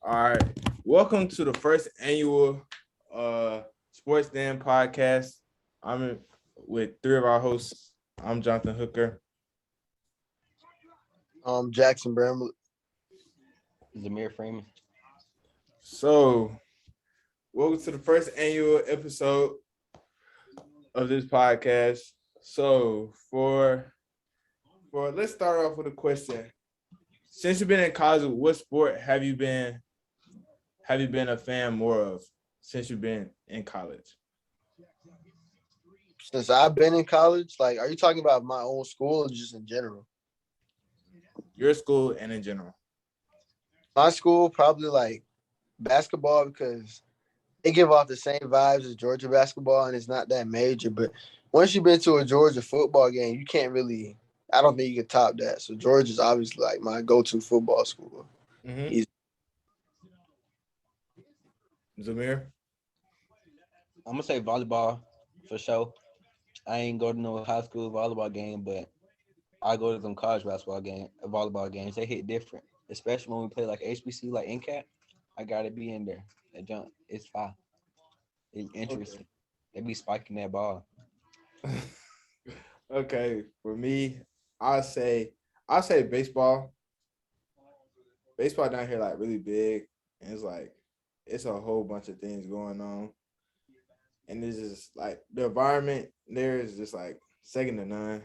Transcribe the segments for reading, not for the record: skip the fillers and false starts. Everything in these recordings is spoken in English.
All right. Welcome to the first annual Sports Den podcast. With three of our hosts. I'm Jonathan Hooker. Jackson Bramlett. Zamir Freeman. So, welcome to the first annual episode of this podcast. So, for let's start off with a question. Since you've been in college, what sport have you been a fan more of since you've been in college? Since I've been in college, like, are you talking about my own school or just in general? Your school and in general. My school, probably like basketball because they give off the same vibes as Georgia basketball and it's not that major. But once you've been to a Georgia football game, you can't really, I don't think you can top that. So Georgia's obviously like my go-to football school. Mm-hmm. Zamir? I'm gonna say volleyball for sure. I ain't go to no high school volleyball game, but I go to some college volleyball games. They hit different, especially when we play like HBC, like NCAT. I gotta be in there. That jump, it's fine. It's interesting. They be spiking that ball. Okay, for me, I'll say baseball. Baseball down here like really big, and it's a whole bunch of things going on, and it's just like the environment there is just like second to none.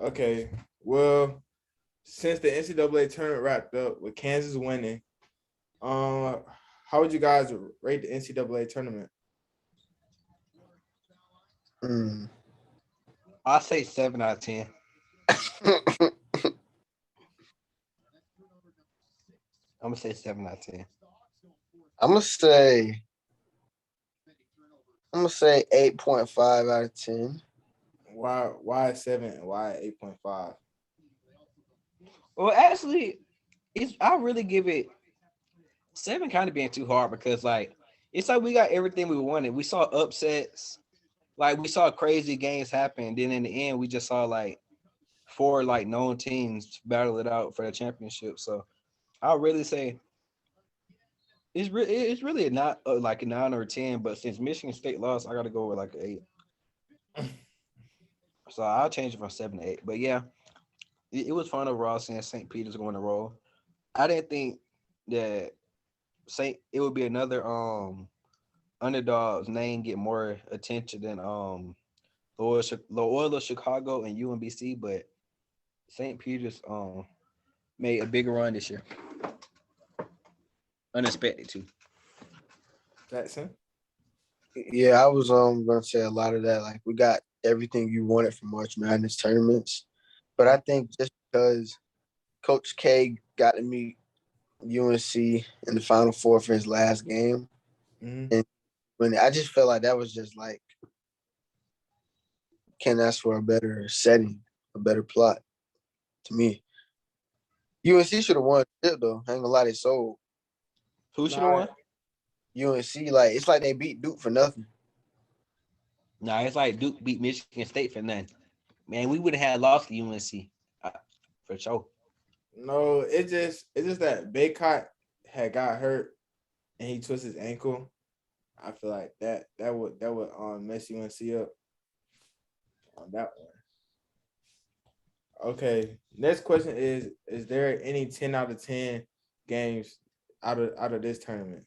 Okay, well, since the NCAA tournament wrapped up with Kansas winning, uh, how would you guys rate the NCAA tournament? Mm. I say 7 out of 10. I'm gonna say 7 out of 10. I'm gonna say 8.5 out of 10. Why 7 and why 8.5? Well, actually, I really give it 7, kind of being too hard because it's like we got everything we wanted. We saw upsets, like we saw crazy games happen. Then in the end, we just saw like four like known teams battle it out for the championship. So I'll really say it's really not like a 9 or 10. But since Michigan State lost, I got to go with like an 8. So I'll change it from 7 to 8. But yeah, it was fun overall seeing St. Peter's going to roll. I didn't think that it would be another underdog's name get more attention than Loyola Chicago and UMBC, but St. Peter's made a bigger run this year. Unexpected too. Jackson? Yeah, I was gonna say a lot of that. Like we got everything you wanted from March Madness tournaments, but I think just because Coach K got to meet UNC in the Final Four for his last game, Mm-hmm. and when I just felt like that was just like can't ask for a better setting, a better plot to me. UNC should have won it though. I ain't gonna lie, they sold. Who should have won? UNC, like it's like they beat Duke for nothing. Nah, it's like Duke beat Michigan State for nothing. Man, we would have had lost to UNC for sure. No, it's just that Baycott had got hurt and he twisted his ankle. I feel like that would mess UNC up on that one. Okay. Next question is there any 10 out of 10 games out of this tournament?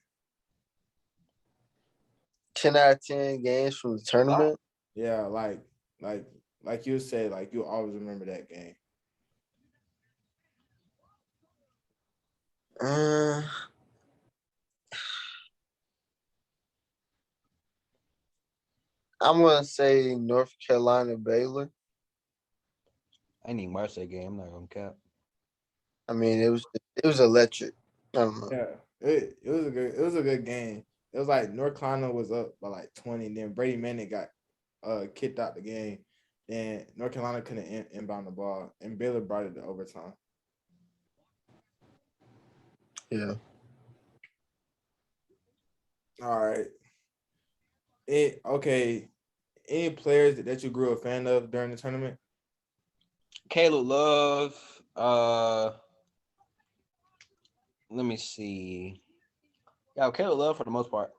10 out of 10 games from the tournament. Yeah, like you say, like you always remember that game. Uh, I'm gonna say North Carolina Baylor. I didn't even watch that game. I'm not gonna cap. I mean, it was electric. I don't know. Yeah. It was a good game. It was like North Carolina was up by like 20, and then Brady Manning got kicked out the game. Then North Carolina couldn't inbound the ball, and Baylor brought it to overtime. Yeah. All right. Okay. Any players that you grew a fan of during the tournament? Caleb Love, Let me see. Yeah, Caleb Love for the most part.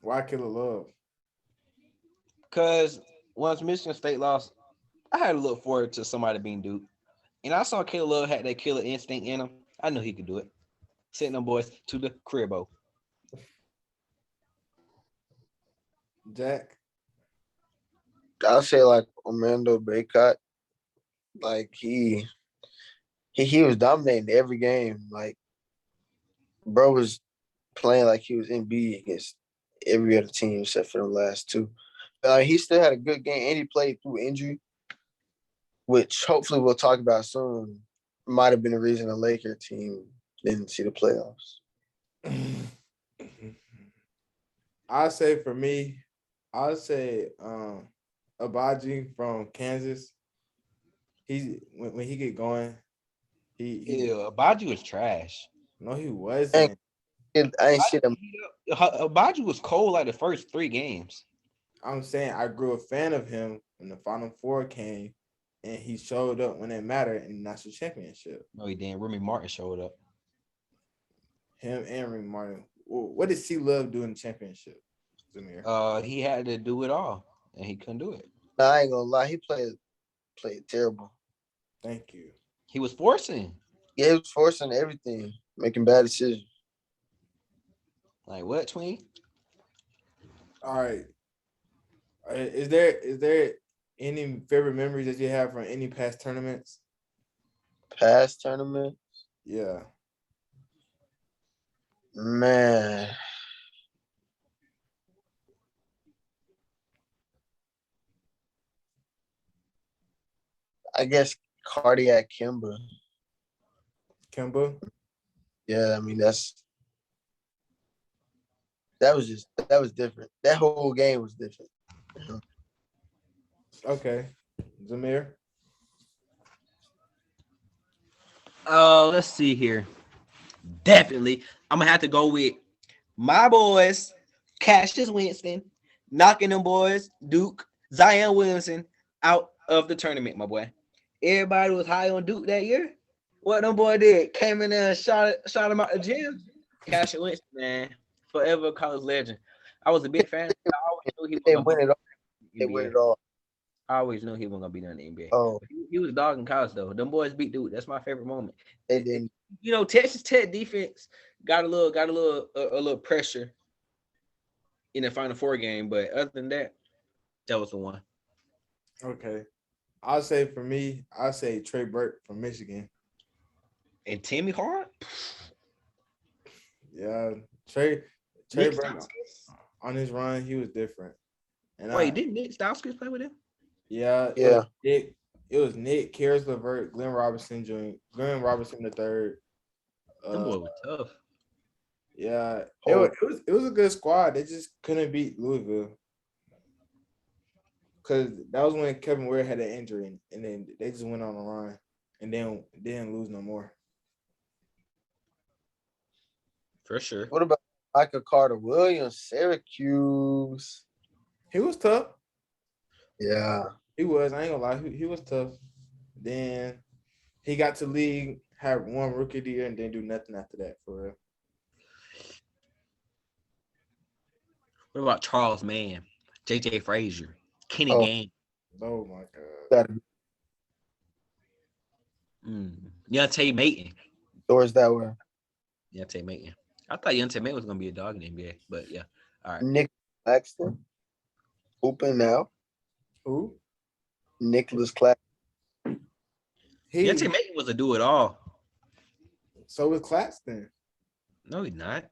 Why Killer Love? Because once Michigan State lost, I had to look forward to somebody being Duke. And I saw Caleb Love had that killer instinct in him. I knew he could do it. Sending them boys to the cribbo. Jack. I'll say like Orlando Baycott. Like he was dominating every game. Like bro was playing like he was NBA against every other team except for the last two. He still had a good game and he played through injury, which hopefully we'll talk about soon. Might have been the reason the Laker team didn't see the playoffs. I'll say for me, I'll say Abaji from Kansas. He's when he get going, he Yeah, Baju was trash. no, he wasn't. I ain't see them. Baju was cold like the first 3 games. I'm saying I grew a fan of him when the Final Four came, and he showed up when it mattered in the national championship. No, he didn't. Remy Martin showed up. Him and Remy Martin. What did C Love do in the championship? Zamir? He had to do it all, and he couldn't do it. I ain't gonna lie, he played terrible. Thank you. He was forcing. Yeah, he was forcing everything, making bad decisions. Like what, Tween? All right. Is there any favorite memories that you have from any past tournaments? Past tournament? Yeah. Man. I guess Cardiac Kimber. Kemba? Yeah, I mean that was different. That whole game was different. Okay. Zamir? Let's see here. Definitely, I'm gonna have to go with my boys, Cassius Winston, knocking them boys, Duke, Zion Williamson out of the tournament, my boy. Everybody was high on Duke that year. What them boy did? Came in there and shot him out the gym. Cassius Winston, man, forever college legend. I was a big fan. I always knew he was They gonna win it all. be They in the win NBA. it all. I always knew he wasn't gonna be done in the NBA. Oh, He was a dog in college though. Them boys beat Duke. That's my favorite moment. they didn't. You know, Texas Tech defense got a little pressure in the Final Four game, but other than that, that was the one. Okay. I'll say for me, I'll say Trey Burke from Michigan. And Timmy Hart, Yeah. Trey Nick Burke Stauskas. on his run, he was different. And Wait, didn't Nick Stauskas play with him? yeah. Yeah. It was Nick, Karis LeVert, Glenn Robinson the third. Them boy was tough. Yeah, Oh. it was a good squad. They just couldn't beat Louisville because that was when Kevin Ware had an injury, and then they just went on a run, and then didn't lose no more. For sure. What about Michael Carter Williams, Syracuse? He was tough. Yeah. He was. I ain't gonna lie. He was tough. Then he got to league, had one rookie of the year, and didn't do nothing after that for real. What about Charles Mann, JJ Frazier, Kenny Oh. Gang, Oh my god. Gotta Deontay Mayton? doors that way. Deontay Mayton. I thought Deontay Mayton was gonna be a dog in the NBA, but yeah. All right. Nick Claxton. Hooping now. Who? Nicholas Claxton. Deontay Mayton was a do it all. So was Claxton. No, he's not.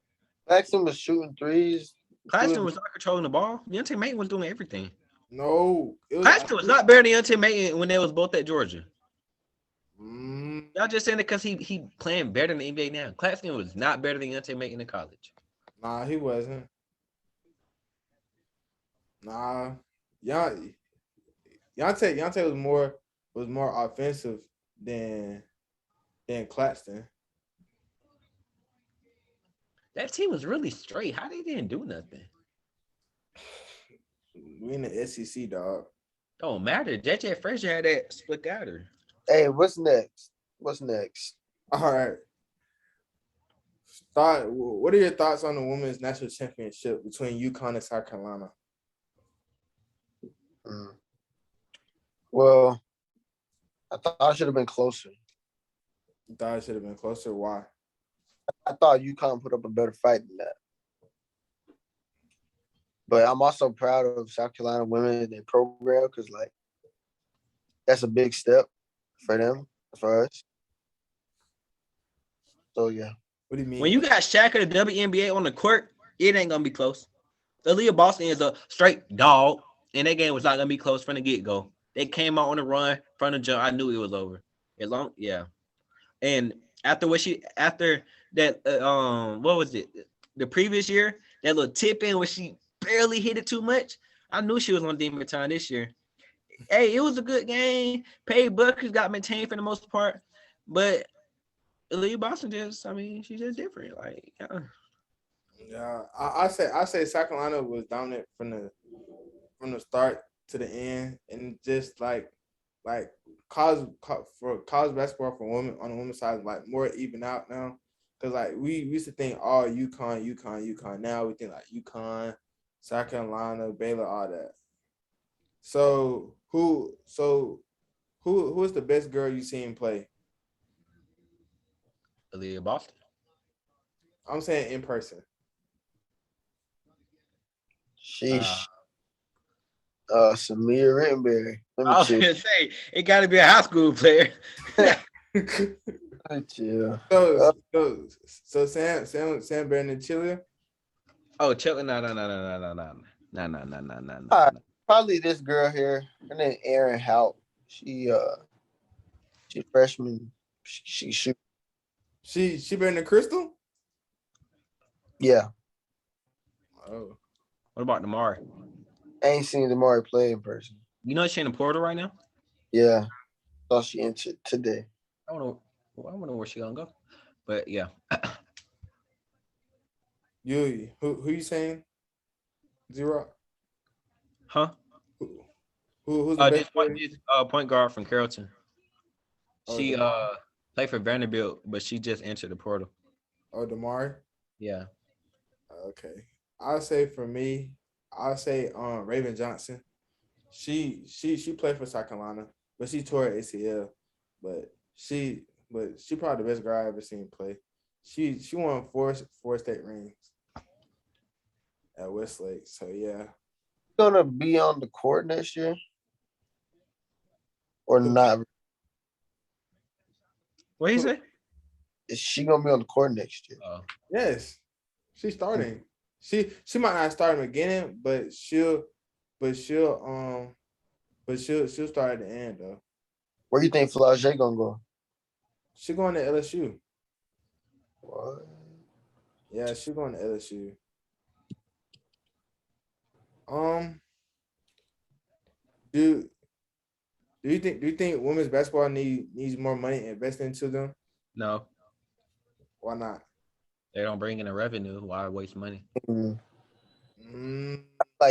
Claxton was shooting threes. Claxton was not controlling the ball. Deontay Mayton was doing everything. No, Claxton was not better than Deontay Mayton when they was both at Georgia. Mm, Y'all just saying it because he playing better in the NBA now. Claxton was not better than Deontay Mayton in college. nah, he wasn't. Nah, Deontay was more offensive than Claxton. That team was really straight. How they didn't do nothing? We in the SEC, dog. Don't matter. JJ Frazier had that split outer. Hey, what's next? All right. What are your thoughts on the women's national championship between UConn and South Carolina? Well, I thought it should have been closer. You thought it should have been closer. Why? I thought UConn put up a better fight than that. But I'm also proud of South Carolina women and their program because, like, that's a big step for them, for us. So, yeah. What do you mean? When you got Shaq of the WNBA on the court, it ain't gonna be close. Aaliyah Boston is a straight dog, and that game was not gonna be close from the get-go. They came out on the run from the jump. I knew it was over. Yeah. And after that, what was it? The previous year, that little tip in where she barely hit it too much. I knew she was on demon time this year. Hey, it was a good game. Paige Bueckers got maintained for the most part, but Aaliyah Boston she's just different. Like, Yeah, I say South Carolina was dominant from the start to the end, and just like for college basketball for women on the women's side is like more even out now. Cause like we used to think all UConn. Now we think like UConn, South Carolina, Baylor, all that. So who is the best girl you seen play? Aaliyah Boston. I'm saying in person. Sheesh. Samir Rittenberry. I was gonna say it got to be a high school player. Chill. So Sam Brandon Chile. Oh, Chile? No. Probably this girl here. Her name Erin Hout. She freshman. She shoot. She better than Crystal? Yeah. Oh. What about Damari? I ain't seen Damari play in person. You know she's in the portal right now? Yeah. Thought she entered today. I don't know where she gonna go. But yeah. Who you saying? Zero? Huh? Who's the best this point guard from Carrollton. Oh, She played for Vanderbilt, but she just entered the portal. Oh, Damari? Yeah. Okay. I'll say for me, Raven Johnson. She played for South Carolina, but she tore her ACL. But she probably the best girl I ever seen play. She won four state rings at Westlake. So yeah. Gonna be on the court next year? Or not? What he say? Is she gonna be on the court next year? Yes. She's starting. She might not start in the beginning, but she'll start at the end though. Where do you think Flau'jae gonna go? She going to LSU. What? Yeah, she going to LSU. Do you think women's basketball needs more money invested into them? No. Why not? They don't bring in the revenue. Why waste money? Like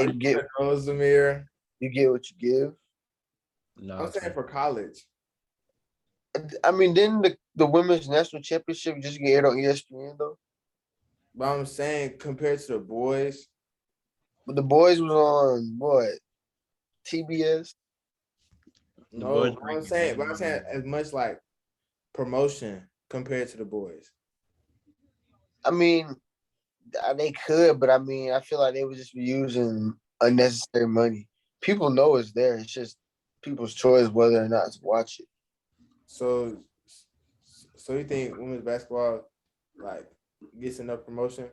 you get Zamir. You get what you give. No. I'm saying for college. I mean, didn't the women's national championship just get aired on ESPN though? But I'm saying compared to the boys. But the boys was on what? TBS? No, I'm saying as much like promotion compared to the boys. I mean, they could, but I mean, I feel like they would just be using unnecessary money. People know it's there. It's just people's choice whether or not to watch it. So you think women's basketball like gets enough promotion?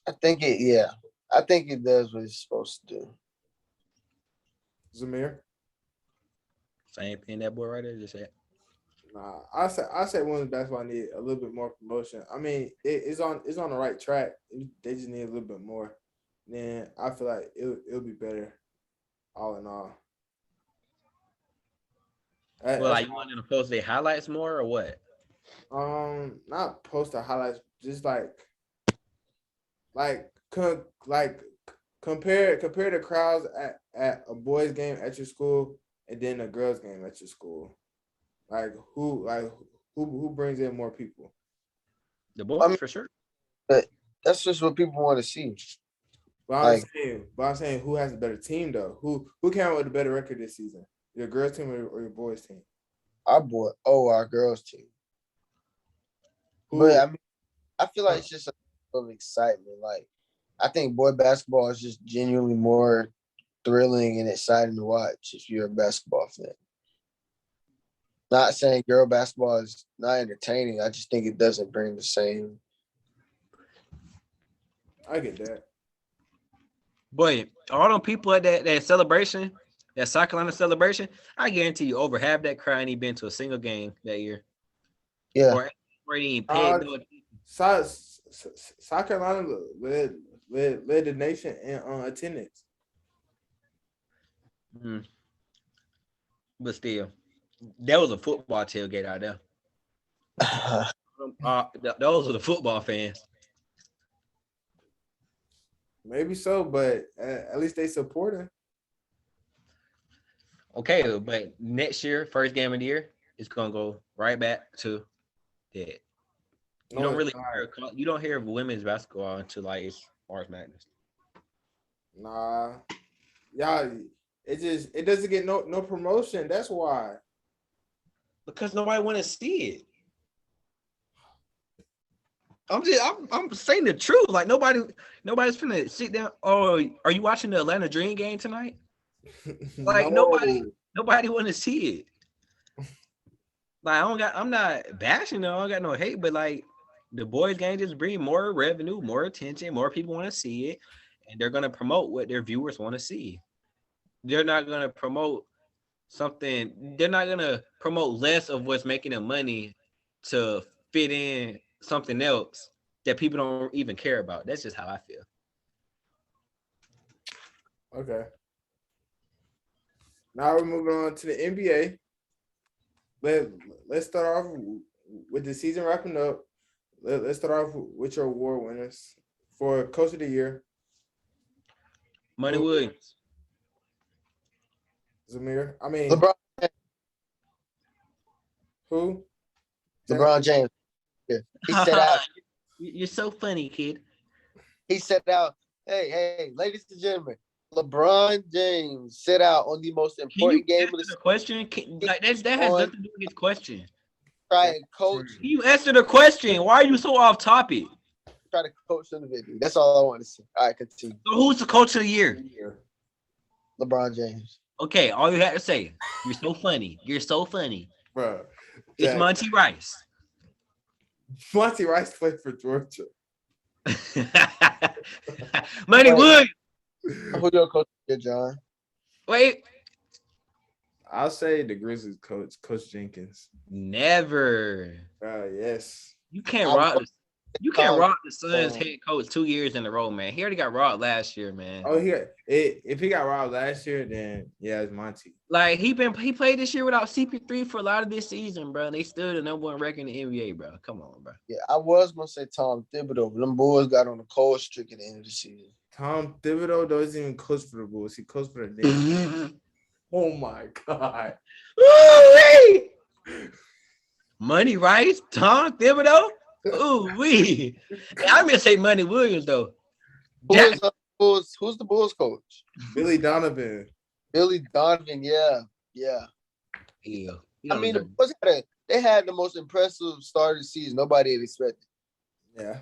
I think it does what it's supposed to do. Zamir? Same pin that boy right there just said. Nah, I say women's basketball need a little bit more promotion. I mean, it's on the right track. They just need a little bit more. Then I feel like it'll be better, all in all. Well, like you want them to post their highlights more or what? Not post the highlights, just like compare the crowds at a boys game at your school and then a girls game at your school. Like who Who brings in more people? The boys for sure. But that's just what people want to see. But I'm saying, who has a better team though? Who came out with a better record this season? Your girls team or your boys team? Our girls team. Who? But I mean, I feel like it's just a little excitement. Like, I think boy basketball is just genuinely more thrilling and exciting to watch if you're a basketball fan. Not saying girl basketball is not entertaining. I just think it doesn't bring the same. I get that. But all them people at that celebration, that South Carolina celebration, I guarantee you over half that crowd ain't been to a single game that year. Yeah. Or ain't paid no South Carolina led the nation in attendance. Mm. But still, that was a football tailgate out there. Those are the football fans. Maybe so, but at least they supporting. Okay, but next year, first game of the year, it's gonna go right back to that. You don't hear of women's basketball until like it's March Madness. Nah, y'all, it doesn't get no promotion. That's why. Because nobody want to see it. I'm saying the truth. Like nobody's finna sit down. Oh, are you watching the Atlanta Dream game tonight? Like nobody want to see it. Like I'm not bashing them. I don't got no hate, but like the boys game just bring more revenue, more attention, more people want to see it, and they're gonna promote what their viewers want to see. They're not gonna promote something. They're not gonna promote less of what's making them money to fit in something else that people don't even care about. That's just how I feel. Okay. Now we're moving on to the NBA. Let's start off with the season wrapping up. Let's start off with your award winners for Coach of the Year. Money Williams. Zamir. I mean, LeBron. Who? LeBron James. Yeah. He set out. You're so funny, kid. He set out. Hey, ladies and gentlemen, LeBron James set out on the most important game of the season. Question? That has nothing to do with his question. Try and coach. You answered the question. Why are you so off topic? Try to coach on the video. That's all I want to see. All right, continue. So who's the coach of the year? LeBron James. Okay, all you had to say. You're so funny. You're so funny. Bro. It's Monty Rice. Monty Rice played for Georgia. Money Williams. Who's your coach here, John? Wait. I'll say the Grizzlies Coach Jenkins. Never. Yes. You can't rock the Suns head coach 2 years in a row, man. He already got robbed last year, man. Oh, if he got robbed last year, then yeah, it's Monty. Like he played this year without CP3 for a lot of this season, bro. And they still the number one record in the NBA, bro. Come on, bro. Yeah, I was gonna say Tom Thibodeau, but them boys got on a cold streak at the end of the season. Tom Thibodeau doesn't even coach for the Bulls. He coached for the Knicks. Oh my God. Ooh-wee! Money Rice, Tom Thibodeau. Ooh wee! I'm gonna say Money Williams though. Who's the Bulls coach? Billy Donovan. Billy Donovan, yeah. I mean, the Bulls they had the most impressive start of the season. Nobody had expected. Yeah.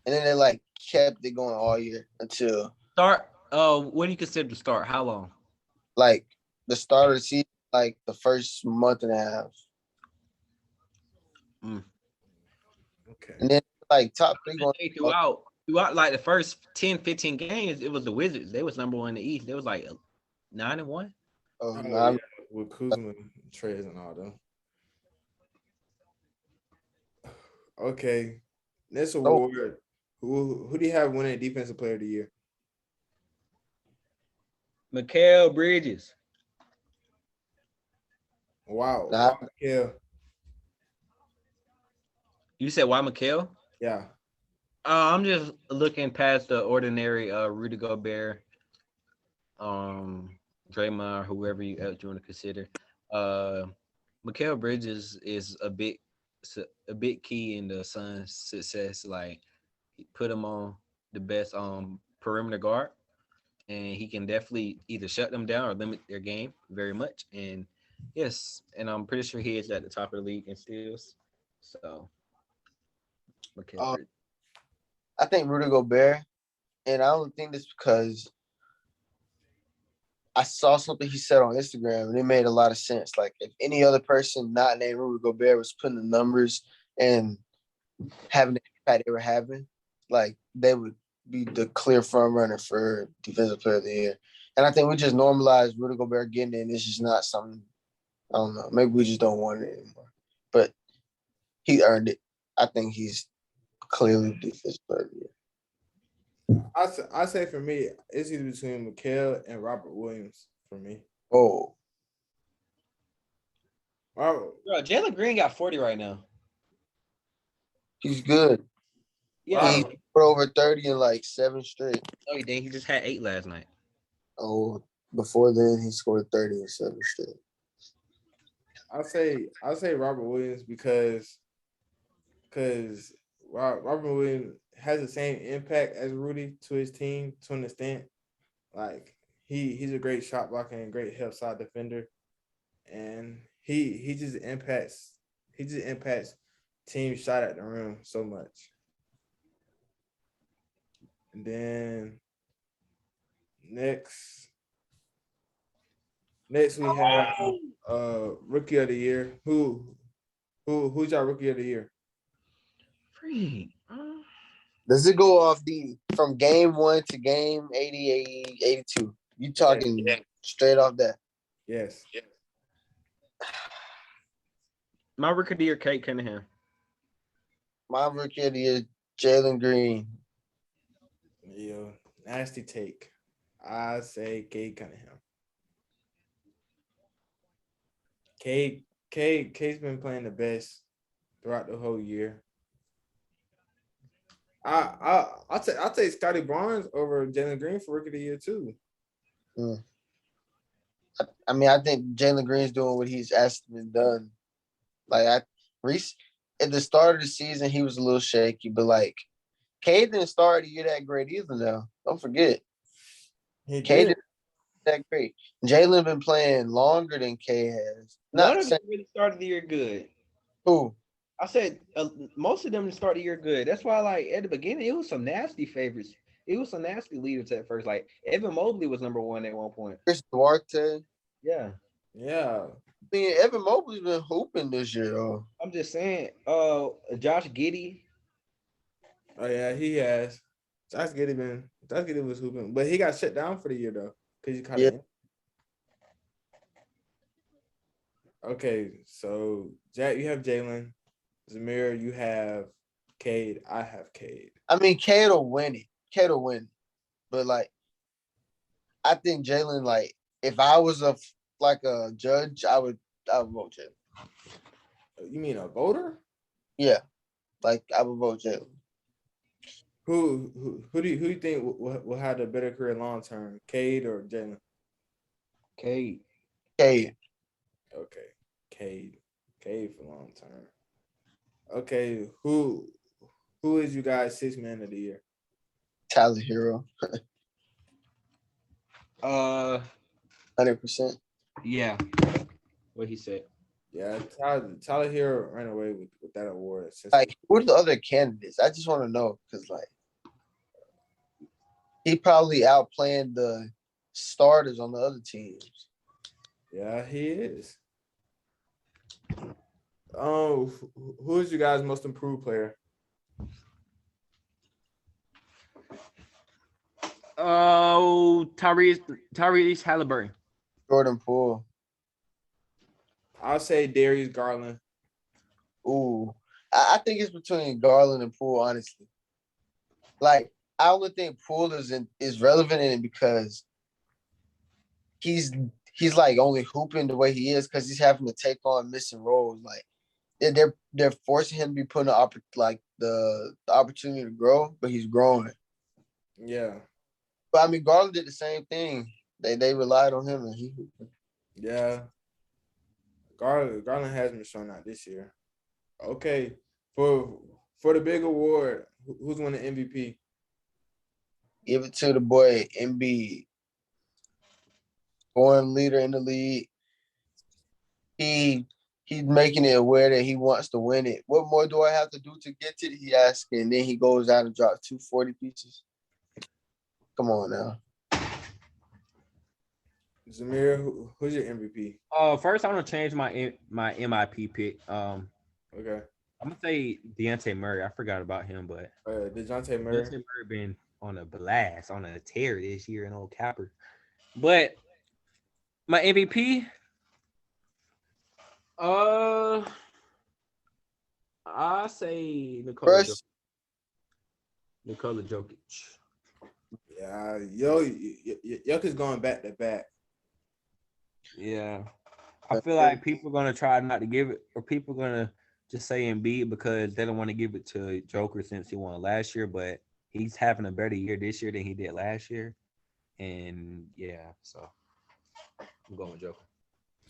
And then they kept it going all year until start. What do you consider the start? How long? Like the start of the season, like the first month and a half. Okay. And then top three going throughout like the first 10, 15 games, it was the Wizards. They was number one in the East. They was like 9-1. Yeah. With Kuzma, Trez, and all them. Okay. Next award. Who do you have winning Defensive Player of the Year? Mikhail Bridges. Wow. Mikhail. You said why Mikhail? Yeah. I'm just looking past the ordinary Rudy Gobert, Draymond, whoever else you want to consider. Mikhail Bridges is a bit a big key in the Suns' success. Like he put him on the best perimeter guard, and he can definitely either shut them down or limit their game very much. And yes, and I'm pretty sure he is at the top of the league in steals. So Mikhail Uh, Bridges. I think Rudy Gobert, and I don't think this because I saw something he said on Instagram and it made a lot of sense. Like if any other person not named Rudy Gobert was putting the numbers and having the impact they were having, like they would be the clear front runner for defensive player of the year. And I think we just normalized Rudy Gobert getting it, and it's just not something. I don't know. Maybe we just don't want it anymore. But he earned it. I think he's clearly defensive player of the year. I say for me, it's either between Mikhail and Robert Williams for me. Oh, Robert, Bro, Jalen Green got 40 right now. he's good. Yeah. He put over 30 in like 7 straight. Oh, he did. He just had 8 last night. Oh, before then he scored 30 in 7 straight. I say Robert Williams because Robert Williams has the same impact as Rudy to his team to an extent. Like he's a great shot blocker and great help side defender, and he just impacts team shot at the rim so much. And then next we have rookie of the year. Who's your rookie of the year? Freak. Does it go off from game 1 to game 80, 82? You talking straight off that? Yes. My rookie of the year, Kate Cunningham. My rookie of the year, Jalen Green. Yo, nasty take. I say Cade Cunningham. Cade's been playing the best throughout the whole year. I'll take Scotty Barnes over Jalen Green for rookie of the year too. I mean, I think Jalen Green's doing what he's asked to be done. Like Reese at the start of the season, he was a little shaky, but like Cade didn't start the year that great either. Now, don't forget, He Cade did. didn't that great. Jalen been playing longer than Cade has. None Not of them saying really started the year good. who. I said most of them didn't start the year good. That's why, like at the beginning, it was some nasty favorites. It was some nasty leaders at first. Like Evan Mobley was number 1 at one point. Chris Duarte. Yeah, Yeah. I mean, Evan Mobley's been hooping this year, though. I'm just saying. Josh Giddey. Oh yeah, he has. Josh Giddey was hooping, but he got shut down for the year though because he caught it. Okay, so Jack, you have Jalen. Zamir, you have Cade. I have Cade. I mean, Cade will win it. Cade will win. But like, I think Jalen. Like, if I was a judge, I would vote Jalen. You mean a voter? Yeah, like I would vote Jalen. Who do you think will have a better career long term, Cade or Jalen? Cade. Cade. Okay, Cade for long term. Okay, who is you guys 6th man of the year? Tyler Hero. 100%. Yeah. What he said. Yeah, Tyler Hero ran away with that award. Like, who are the other candidates? I just want to know because, like, he probably outplaying the starters on the other teams. Yeah, he is. Who is you guys' most improved player? Oh, Tyrese Halliburton. Jordan Poole. I'll say Darius Garland. Ooh, I think it's between Garland and Poole, honestly. Like, I only think Poole is relevant in it because he's like only hooping the way he is because he's having to take on missing roles. Like, they're forcing him to be put in the opportunity to grow, but he's growing. Yeah. But I mean, Garland did the same thing. They relied on him and he hooped. Yeah. Garland hasn't shown out this year. Okay, for the big award, who's winning MVP? Give it to the boy Embiid, scoring leader in the league. He's making it aware that he wants to win it. What more do I have to do to get it? He asks, and then he goes out and drops 240 pieces. Come on now. Zamir, who's your MVP? First I'm gonna change my MIP pick. Okay, I'm gonna say Deontay Murray. I forgot about him, but DeJounte Murray. Deontay Murray been on a blast, on a tear this year in Old Capper. But my MVP, I say First, Nikola Jokic. Yeah, Jokic going back to back. Yeah, I feel like people are gonna try not to give it, or people are gonna just say Embiid because they don't want to give it to Joker since he won last year. But he's having a better year this year than he did last year, and yeah, so I'm going with Joker.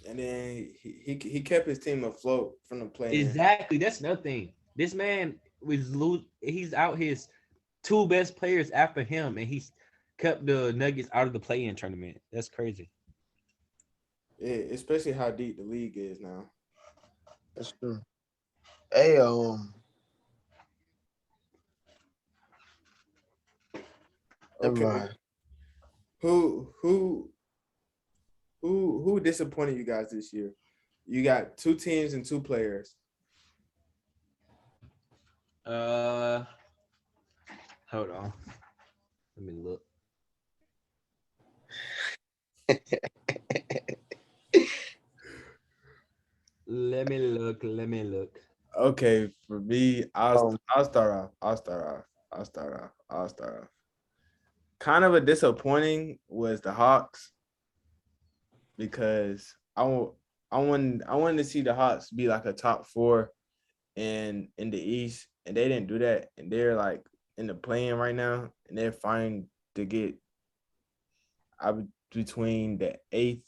And then he kept his team afloat from the play. Exactly, that's another thing. This man he's out his two best players after him, and he's kept the Nuggets out of the play-in tournament. That's crazy. Yeah, especially how deep the league is now. that's true. Hey, never Okay, mind. who disappointed you guys this year? You got two teams and two players. Hold on. Let me look. Let me look. Okay, for me, I'll Um, start off. Kind of a disappointing was the Hawks because I wanted to see the Hawks be like a top four in the East, and they didn't do that, and they're like in the play-in right now, and they're fighting to get out between the 8th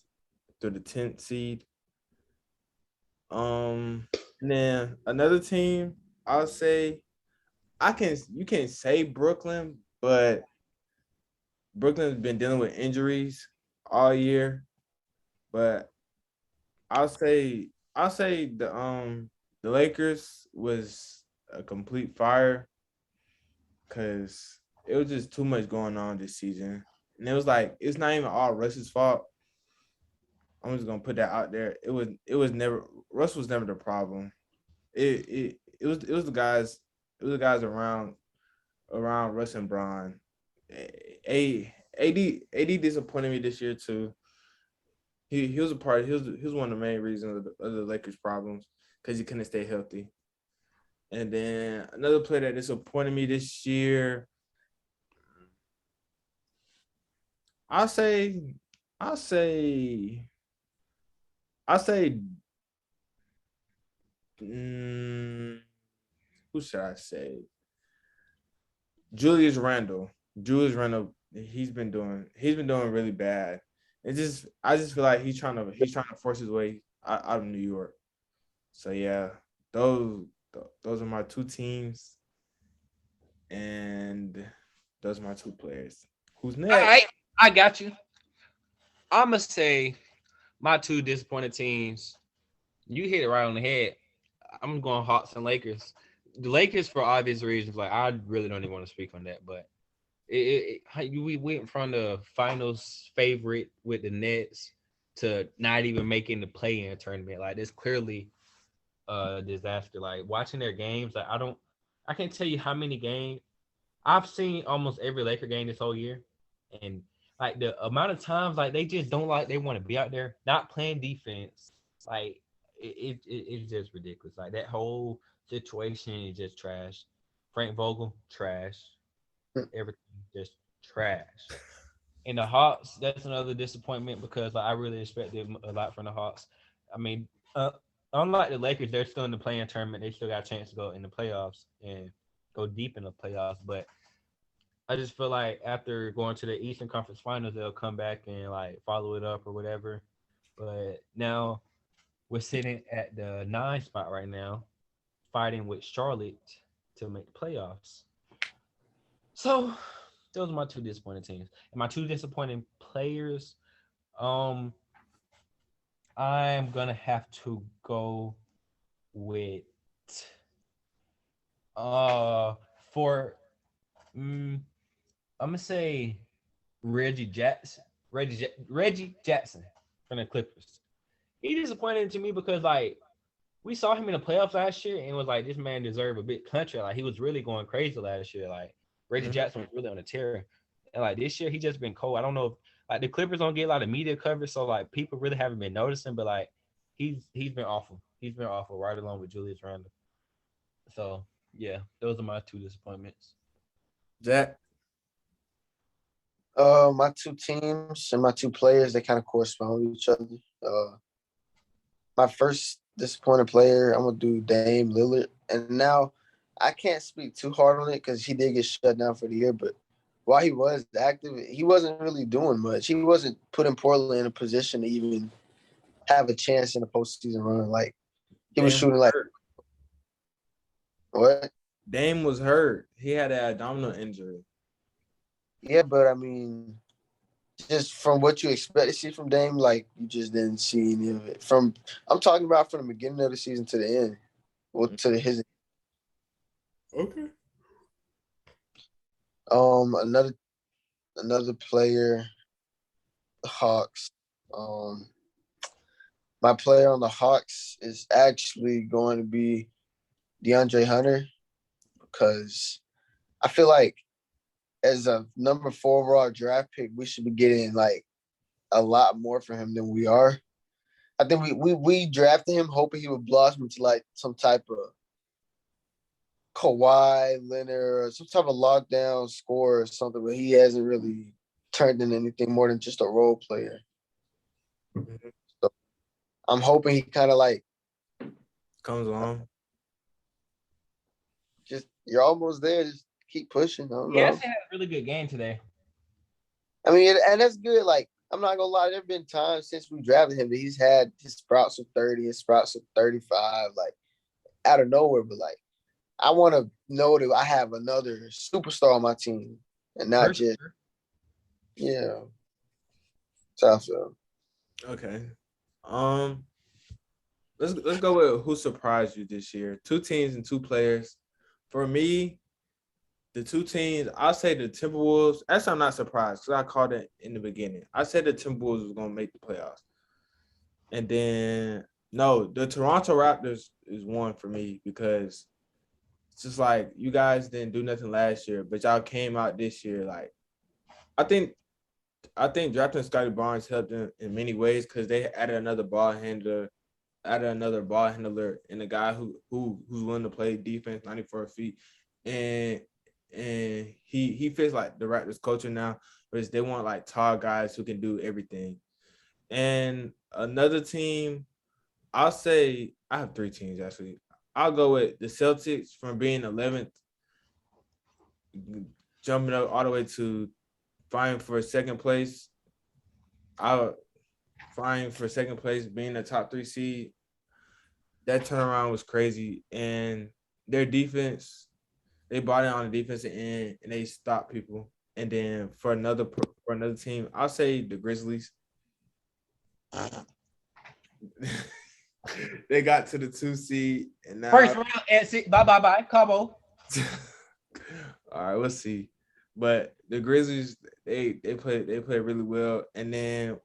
to the 10th seed. And then another team, I'll say you can say Brooklyn, but Brooklyn's been dealing with injuries all year. But I'll say the Lakers was a complete fire because it was just too much going on this season. And it was like it's not even all Russ's fault. I'm just gonna put that out there. It was never Russ was never the problem. It was the guys around Russ and Bron. AD disappointed me this year too. He was a part. He was one of the main reasons of the Lakers' problems because he couldn't stay healthy. And then another player that disappointed me this year, I'll say, I'll say, I'll say, mm, who should I say? Julius Randle. Julius Randle. He's been doing really bad. I just feel like he's trying to force his way out of New York. So yeah, those those are my two teams, and those are my two players. Who's All next? right, I got you. I'm gonna say my two disappointed teams. You hit it right on the head. I'm going Hawks and Lakers. The Lakers for obvious reasons. Like I really don't even want to speak on that, but we went from the finals favorite with the Nets to not even making the play-in tournament. Like this clearly a disaster. Like watching their games, like I can't tell you how many games I've seen almost every Laker game this whole year, and like the amount of times like they just don't like they want to be out there, not playing defense. Like it's just ridiculous. Like that whole situation is just trash. Frank Vogel, trash. Everything just trash. And the Hawks, that's another disappointment because like, I really expected a lot from the Hawks. I mean, unlike the Lakers, they're still in the playing tournament. They still got a chance to go in the playoffs and go deep in the playoffs. But I just feel like after going to the Eastern Conference Finals, they'll come back and like follow it up or whatever. But now we're sitting at the 9 spot right now, fighting with Charlotte to make the playoffs. So those are my two disappointing teams. And my two disappointing players, um, I'm gonna have to go with uh for I'm gonna say Reggie Jackson. Reggie Jackson from the Clippers. He disappointed to me because like we saw him in the playoffs last year and was like this man deserved a big country. Like he was really going crazy last year. Like Reggie Jackson was really on a tear. And like this year he just been cold. I don't know if like the Clippers don't get a lot of media coverage, so like people really haven't been noticing, but like he's been awful. He's been awful right along with Julius Randle. So yeah, those are my two disappointments. Jack. My two teams and my two players, they kind of correspond with each other. My first disappointed player, I'm gonna do Dame Lillard, and now I can't speak too hard on it because he did get shut down for the year. But while he was active, he wasn't really doing much. He wasn't putting Portland in a position to even have a chance in a postseason run. Like he was shooting like hurt. what? Dame was hurt. He had an abdominal injury. Yeah, but I mean, just from what you expect to see from Dame, like you just didn't see any of it. I'm talking about from the beginning of the season to the end, or to his. Okay. Another player, the Hawks. My player on the Hawks is actually going to be Deandre Hunter because I feel like as a number 4 overall draft pick, we should be getting like a lot more for him than we are. I think we drafted him hoping he would blossom into like some type of Kawhi Leonard or some type of lockdown scorer or something, but he hasn't really turned into anything more than just a role player. Mm-hmm. So I'm hoping he kind of like comes on. Just you're almost there. Just keep pushing. I don't know. He actually had a really good game today. I mean, and that's good. Like I'm not gonna lie, there've been times since we drafted him that he's had his sprouts of 30, his sprouts of 35, like out of nowhere. But like, I want to know that I have another superstar on my team, and not just That's how I feel. Okay. Let's go with who surprised you this year. 2 teams and 2 players. For me, the 2 teams, I'll say the Timberwolves. Actually, I'm not surprised because I called it in the beginning. I said the Timberwolves was gonna make the playoffs. And then the Toronto Raptors is one for me because it's just like you guys didn't do nothing last year, but y'all came out this year. Like I think drafting Scotty Barnes helped them in many ways because they added another ball handler, and a guy who's willing to play defense 94 feet. And he fits like the Raptors culture now, whereas they want like tall guys who can do everything. And another team, I'll say I have 3 teams actually. I'll go with the Celtics from being 11th, jumping up all the way to fighting for second place. I'll fighting for second place, being the top 3 seed. That turnaround was crazy, and their defense, they bought it on the defensive end and they stopped people. And then for another team, I'll say the Grizzlies. They got to the 2 seed and now First round exit. Bye. Cabo. All right, we'll see. But the Grizzlies, they play really well, and then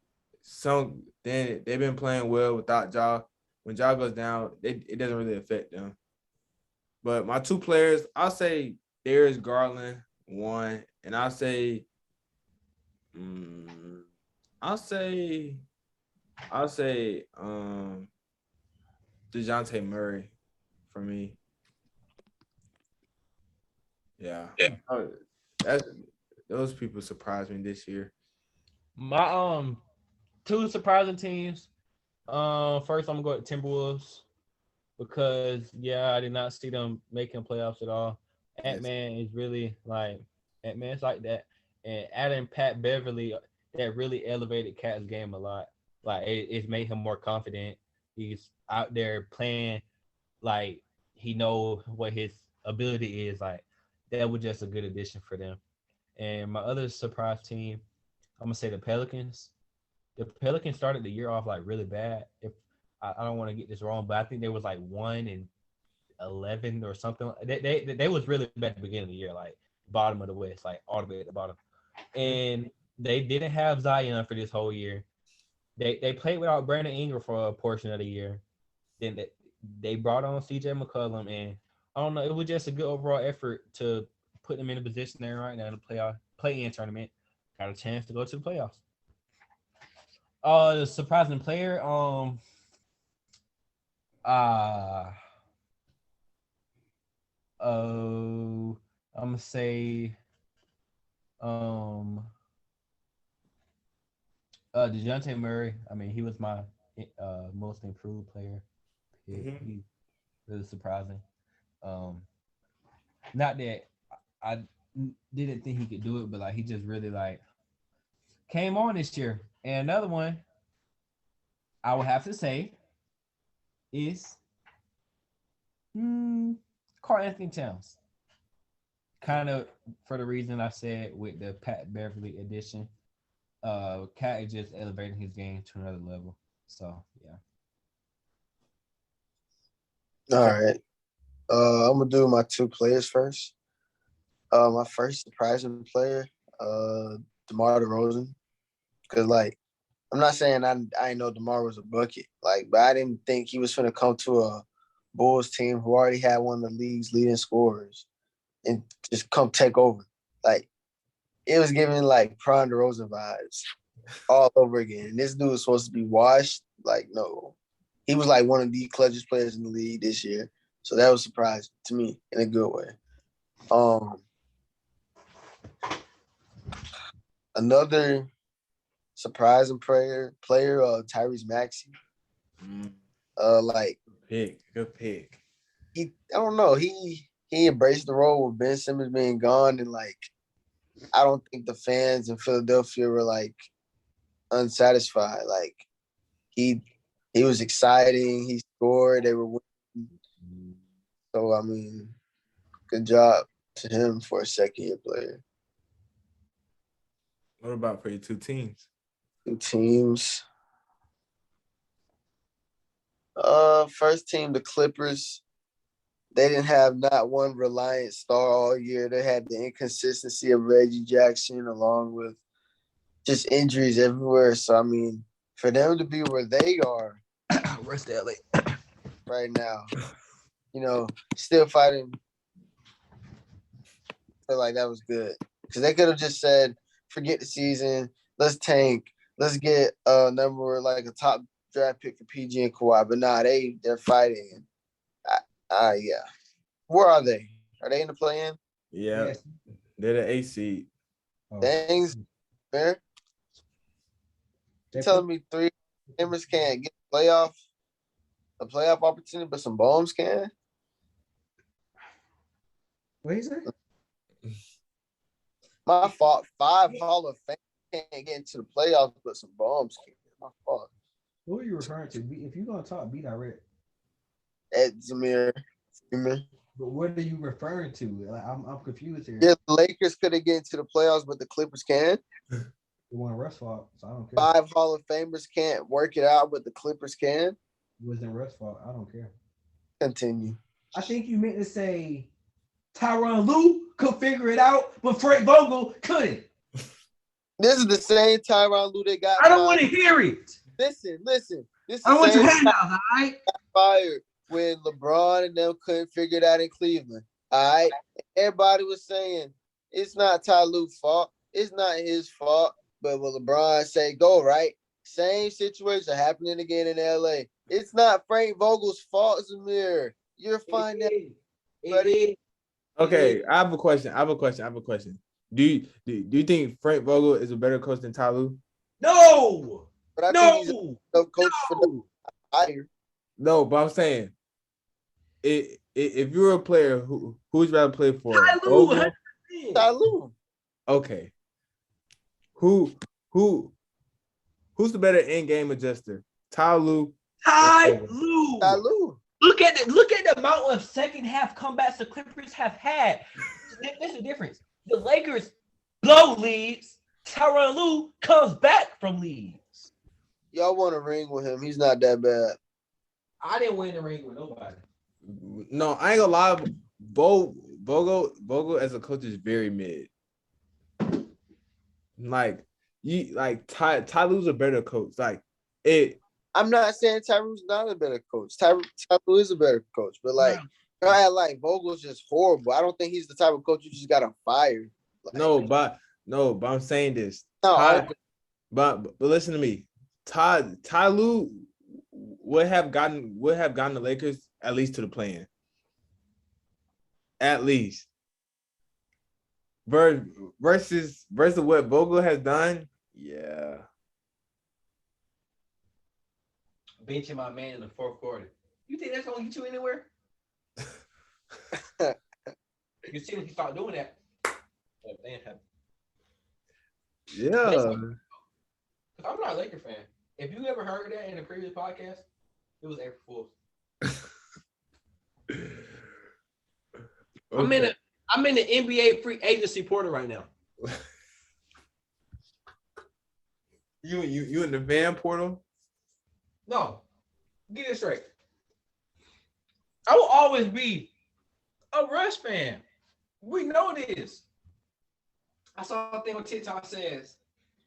they've been playing well without Ja. When Ja goes down, it doesn't really affect them. But my 2 players, I'll say Darius Garland, 1, and I'll say DeJounte Murray for me. Yeah. Those people surprised me this year. My 2 surprising teams. First I'm going to Timberwolves because I did not see them making playoffs at all. Ant-Man is really like Ant-Man's like that, and adding Pat Beverly that really elevated Cat's game a lot. Like it's made him more confident. He's out there playing like he know what his ability is. Like that was just a good addition for them. And my other surprise team, I'm gonna say the Pelicans. The Pelicans started the year off like really bad. If I don't want to get this wrong, but I think they was like 1-11 or something. They was really bad at the beginning of the year, like bottom of the West, like all the way at the bottom. And they didn't have Zion for this whole year. They played without Brandon Ingram for a portion of the year. Then they brought on CJ McCollum, and I don't know, it was just a good overall effort to put them in a position there right now to play-in tournament. Got a chance to go to the playoffs. The surprising player, I'm gonna say, DeJounte Murray. I mean, he was my most improved player. He really surprising. Not that I didn't think he could do it, but like he just really like came on this year. And another one I would have to say is Karl Anthony Towns. Kind of for the reason I said with the Pat Beverly edition. Cat is just elevating his game to another level. So yeah. All right. I'm gonna do my two players first. My first surprising player, DeMar DeRozan, because like I'm not saying I know DeMar was a bucket, like, but I didn't think he was gonna come to a Bulls team who already had one of the league's leading scorers and just come take over. Like it was giving like prime DeRozan vibes all over again. And this dude was supposed to be washed. Like no, he was like one of the clutchest players in the league this year. So that was surprising to me in a good way. Another surprising player, Tyrese Maxey. Like good pick. I don't know. He embraced the role with Ben Simmons being gone, and like I don't think the fans in Philadelphia were like unsatisfied. Like he was exciting. He scored. They were winning. So I mean, good job to him for a second-year player. What about for your two teams? Two teams. First team, the Clippers. They didn't have not one reliant star all year. They had the inconsistency of Reggie Jackson along with just injuries everywhere. So, I mean, for them to be where they are Where's LA right now, you know, still fighting, I feel like that was good. Because they could have just said, forget the season, let's tank, let's get a top draft pick for PG and Kawhi. But nah, they're fighting. Yeah. Where are they? Are they in the play-in? Yeah. Yes. They're the 8th seed. Things fair. You're telling me 3 members can't get a playoff opportunity, but some bombs can? What is it? My fault. 5 Hall of Fame can't get into the playoffs, but some bombs can. My fault. Who are you referring to? If you're gonna talk, be direct. Ed Zamir. But what are you referring to? Like, I'm confused here. Yeah, the Lakers could have get into the playoffs, but the Clippers can. They won Russ fault, so I don't care. 5 Hall of Famers can't work it out, but the Clippers can. It wasn't Russ fault. I don't care. Continue. I think you meant to say Tyronn Lue could figure it out, but Frank Vogel couldn't. This is the same Tyronn Lue they got. I don't want to hear it. Listen. This I don't want your hand out, all right? Fired when LeBron and them couldn't figure it out in Cleveland. All right. Everybody was saying it's not Ty Lue's fault. It's not his fault. But when LeBron say go, right? Same situation happening again in LA. It's not Frank Vogel's fault, Zamir. You're fine now, buddy. Okay, I have a question. Do you think Frank Vogel is a better coach than Ty Lue? No. But I think he's a coach for the higher. No, but I'm saying, if you're a player, who's rather play for? Ty Lue. Okay. Who's the better in-game adjuster? Ty Lue. Ty Lue. Look at the amount of second half comebacks the Clippers have had. There's a difference. The Lakers blow leads. Tyronn Lue comes back from leads. Y'all want a ring with him? He's not that bad. I didn't win the ring with nobody. No, I ain't gonna lie. Vogel as a coach is very mid. Like Ty Lue's a better coach. Like it. I'm not saying Tyrone's not a better coach. Ty Lue is a better coach, but like, Vogel's just horrible. I don't think he's the type of coach you just gotta fire. Like, but I'm saying this. No, but listen to me. Ty Lue would have gotten the Lakers at least to the play-in. At least. Versus what Vogel has done, yeah. Benching my man in the fourth quarter. You think that's gonna get you anywhere? You see when he start doing that. Yeah. I'm not a Laker fan. If you ever heard that in a previous podcast, it was April Fool's. Okay. I'm in the NBA free agency portal right now. You in the van portal? No, get it straight. I will always be a Russ fan. We know this. I saw a thing on TikTok that says,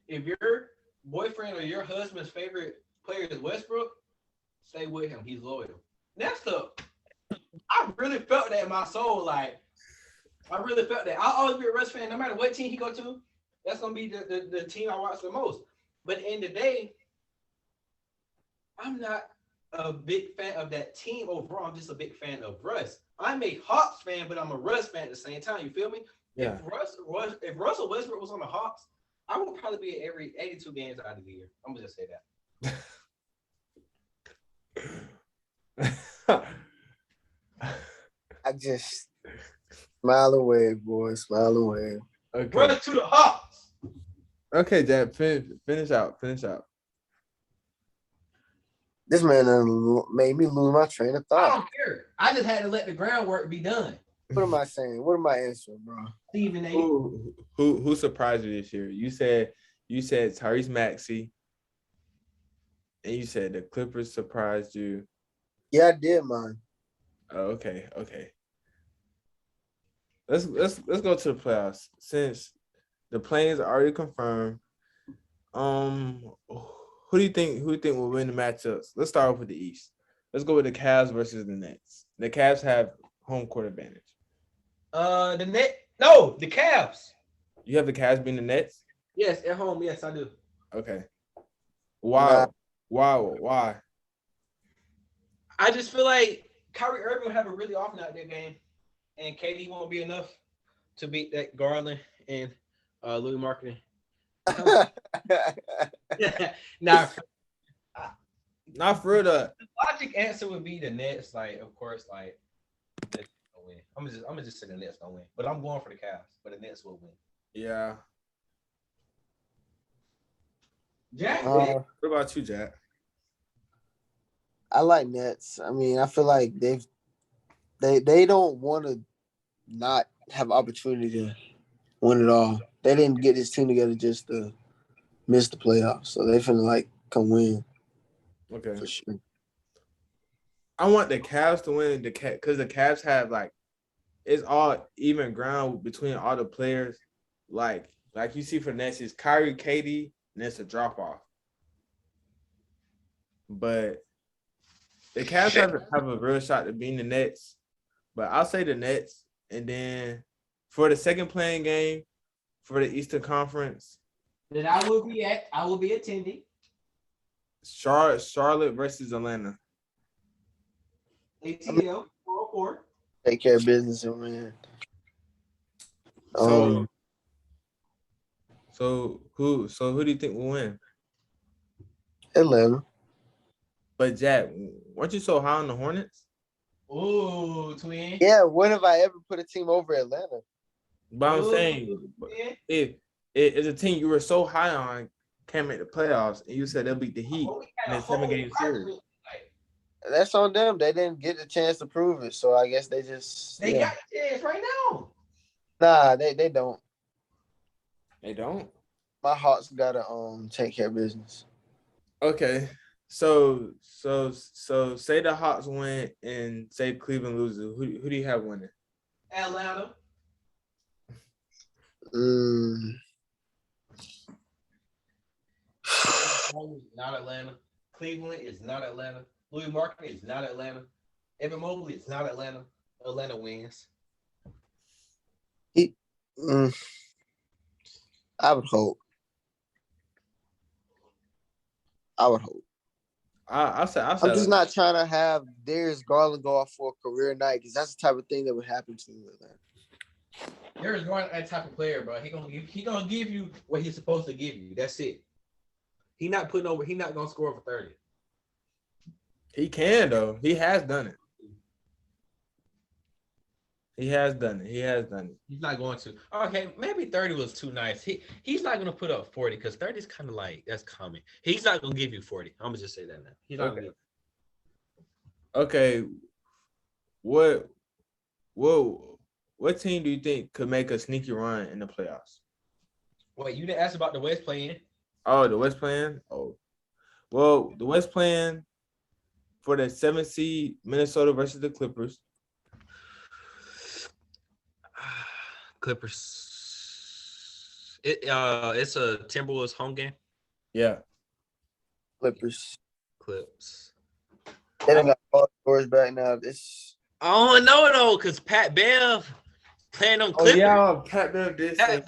if your boyfriend or your husband's favorite player is Westbrook, stay with him. He's loyal. That's I really felt that in my soul. Like, I really felt that. I'll always be a Russ fan, no matter what team he go to. That's gonna be the team I watch the most. But at the end of the day, I'm not a big fan of that team overall. I'm just a big fan of Russ. I'm a Hawks fan, but I'm a Russ fan at the same time. You feel me? Yeah. If Russell Westbrook was on the Hawks, I would probably be at every 82 games out of the year. I'm gonna just say that. I just smile away, boy. Smile away. Okay. Run to the Hawks. Okay, Jack. Finish out. This man made me lose my train of I thought. don't care. I just had to let the groundwork be done. What am I saying? What am I answering, bro? Stephen A. Who surprised you this year? You said Tyrese Maxey, and you said the Clippers surprised you. Yeah, I did, man. Oh, okay. Let's go to the playoffs since the plans are already confirmed. Who do you think will win the matchups? Let's start off with the East. Let's go with the Cavs versus the Nets. The Cavs have home court advantage. The Cavs. You have the Cavs being the Nets? Yes, at home. Yes, I do. Okay. Why? I just feel like Kyrie Irving will have a really off night that game, and KD won't be enough to beat that Garland and Louis Marketing. Now, not for the logic answer would be the Nets. Like, of course, like Nets will win. I'm just say the Nets don't win, but I'm going for the Cavs. But the Nets will win. Yeah. Jack, what about you, Jack? I like Nets. I mean, I feel like they don't want to not have opportunity to win it all. They didn't get this team together just to miss the playoffs, so they finna like come win. Okay, for sure. I want the Cavs to win because the Cavs have like it's all even ground between all the players. Like you see for Nets is Kyrie, KD, and it's a drop off. But the Cavs have a real shot to being the Nets. But I'll say the Nets, and then for the second playing game for the Eastern Conference, that I will be attending. Charlotte versus Atlanta. ATL 404. Take care of business and win. So who do you think will win? Atlanta. But Jack, weren't you so high on the Hornets? Ooh, twin. Yeah, when have I ever put a team over Atlanta? But I'm saying, if a team you were so high on can't make the playoffs, and you said they'll beat the Heat in a 7-game series. That's on them. They didn't get the chance to prove it, so I guess they just They got the chance right now. Nah, they don't. They don't. My Hawks gotta take care of business. Okay. So say the Hawks win and say Cleveland loses. Who do you have winning? Atlanta. Not Atlanta. Cleveland is not Atlanta. Louis Martin is not Atlanta. Evan Mobley is not Atlanta. Atlanta wins. I would hope. I said. I'm just not trying to have Darius Garland go off for a career night because that's the type of thing that would happen to me. Darius Garland, that type of player, bro. He gonna give you what he's supposed to give you. That's it. He not gonna score for 30. He can though. He has done it. He's not going to. Okay, maybe 30 was too nice. He's not gonna put up 40 because 30 is kind of like that's common. He's not gonna give you 40. I'm gonna just say that now. He's not gonna give Okay. What team do you think could make a sneaky run in the playoffs? Wait, you didn't ask about the West playing? Oh, the West playing? Oh. Well, the West playing for the 7th seed, Minnesota versus the Clippers. Clippers. It's a Timberwolves home game. Yeah. Clips. They done got Paul George back now. Oh no, because Pat Bev playing on Clippers. Oh yeah, Pat Bev did. Pat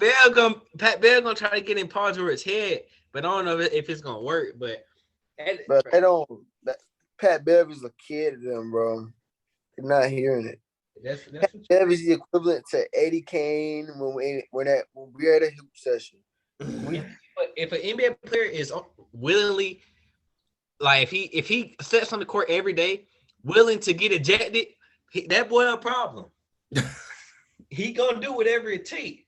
Bev gonna try to get in Paul George's head, but I don't know if it's gonna work. But they don't. Pat Bev is a kid to them, bro. They're not hearing it. Pat Bev is the equivalent to Eddie Kane when we're at a hoop session. If an NBA player is willingly, like if he steps on the court every day, willing to get ejected, that boy a problem. He gonna do whatever it takes.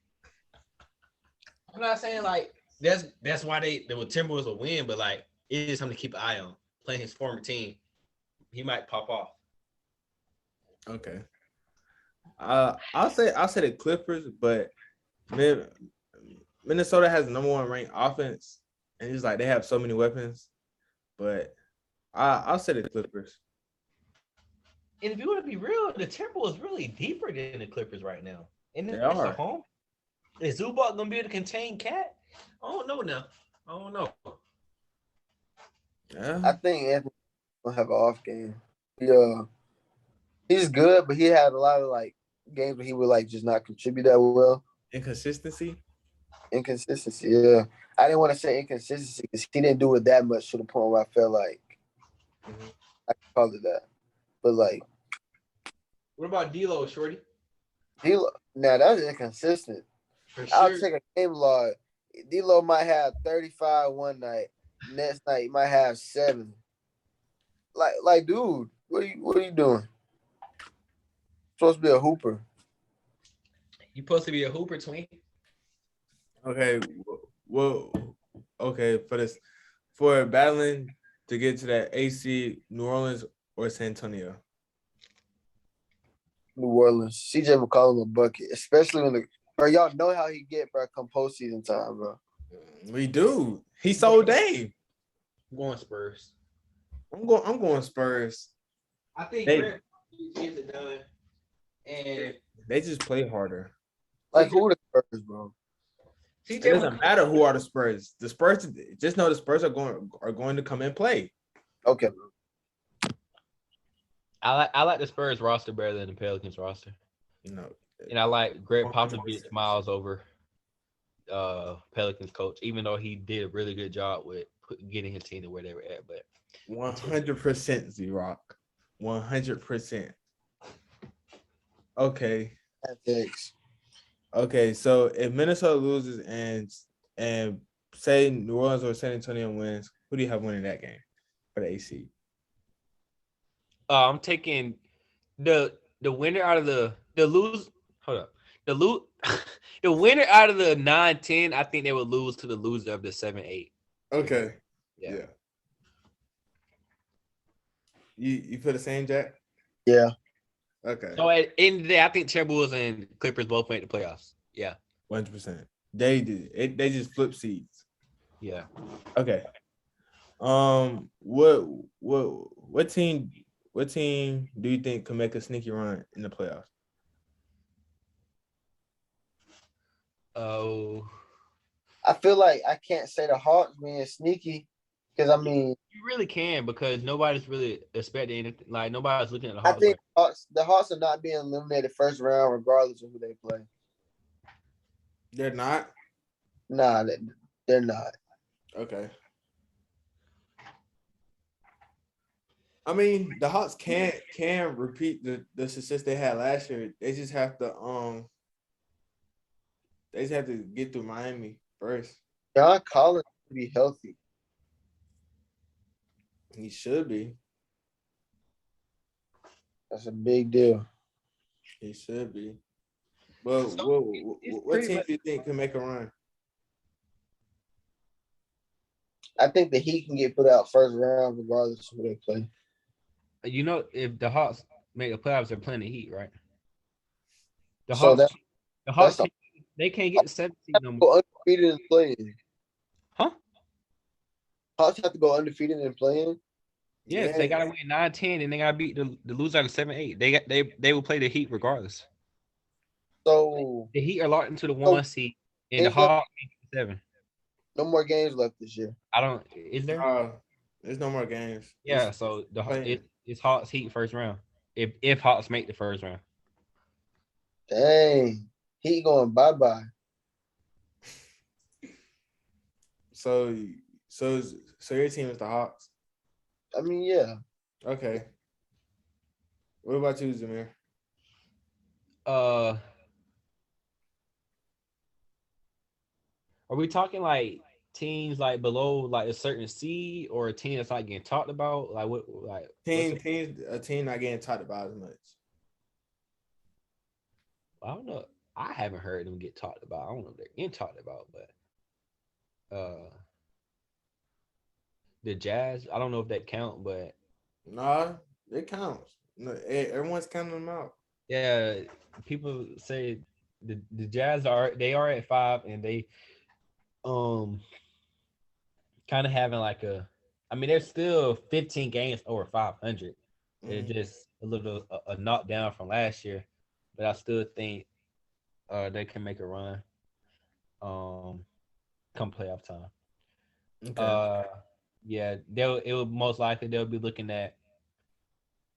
I'm not saying like that's why the Timberwolves will win, but like it is something to keep an eye on. Playing his former team, he might pop off. Okay. I'll say the Clippers, but Minnesota has the number 1 ranked offense, and it's like they have so many weapons. But I'll say the Clippers. And if you want to be real, the Timberwolves really deeper than the Clippers right now. And they are. Home. Is Zubac gonna be able to contain Cat? I don't know now. I don't know. Yeah. I think Anthony will have an off game. He's good, but he had a lot of like games where he would like just not contribute that well. Inconsistency, yeah. I didn't want to say inconsistency because he didn't do it that much to the point where I felt like I could call it that. But like, what about D'Lo, Shorty? D'Lo, now that's inconsistent. For sure. I'll take a game log. D'Lo might have 35 one night. Next night he might have 7. Like, dude, what are you doing? Supposed to be a hooper. You supposed to be a hooper, twin. Okay, well, okay, for battling to get to that AC, New Orleans or San Antonio? New Orleans. CJ McCollum a bucket, especially when bro, y'all know how he get, bro, come postseason time, bro. We do. He sold Dame. I'm going Spurs. I'm going Spurs. I think Grant gets it done. And they just play harder. Like who the Spurs, bro? It doesn't matter who are the Spurs. The Spurs just know the Spurs are going to come and play. Okay. I like the Spurs roster better than the Pelicans roster. And I like Greg Popovich miles over Pelicans coach, even though he did a really good job with getting his team to where they were at. But 100% Z-Rock. 100%. Okay. Thanks. Okay, so if Minnesota loses and say New Orleans or San Antonio wins, who do you have winning that game for the AC? I'm taking the winner out of the winner out of the 9-10. I think they would lose to the loser of the 7-8. Okay. Yeah. You feel the same, Jack? Yeah. Okay. So at the end of the day, I think Timberwolves and Clippers both made the playoffs. Yeah. 100%. They did. They just flip seats. Yeah. Okay. What team do you think can make a sneaky run in the playoffs? Oh. I feel like I can't say the Hawks being sneaky because I mean You really can because nobody's really expecting anything. Like nobody's looking at the I Hawks. think Like, the Hawks are not being eliminated first round regardless of who they play. They're not. Nah, they're not. Okay. I mean, the Hawks can repeat the success they had last year. They just have to get through Miami first. John Collins to be healthy. He should be. That's a big deal. He should be. But what team do you think can make a run? I think the Heat can get put out first round regardless of who they play. you know, if the Hawks make the playoffs, they're playing the Heat, right? The So Hawks, they can't get the 17 no more. go undefeated and playing. Huh? Hawks have to go undefeated and playing. Yes, they gotta win 9-10, and they gotta beat the loser out of 7-8. They will play the Heat regardless. So The Heat are locked into the 1 seed, and the Hawks 7. No more games left this year. I don't. Is there? There's no more games. Yeah, so it's Hawks Heat first round. If Hawks make the first round. Dang, Heat going bye. So your team is the Hawks. I mean, yeah. Okay. What about you, Zamir? Are we talking like teams like below like a certain seed or a team that's not getting talked about? Like what? Like a team not getting talked about as much. I don't know. I haven't heard them get talked about. I don't know if they're getting talked about, but the Jazz. I don't know if that count, but nah, it counts. No, everyone's counting them out. Yeah, people say the Jazz are at 5 and they kind of having like I mean they're still 15 games over 500. They're just a little a knock down from last year, but I still think they can make a run come playoff time. Okay. Yeah, it will most likely they'll be looking at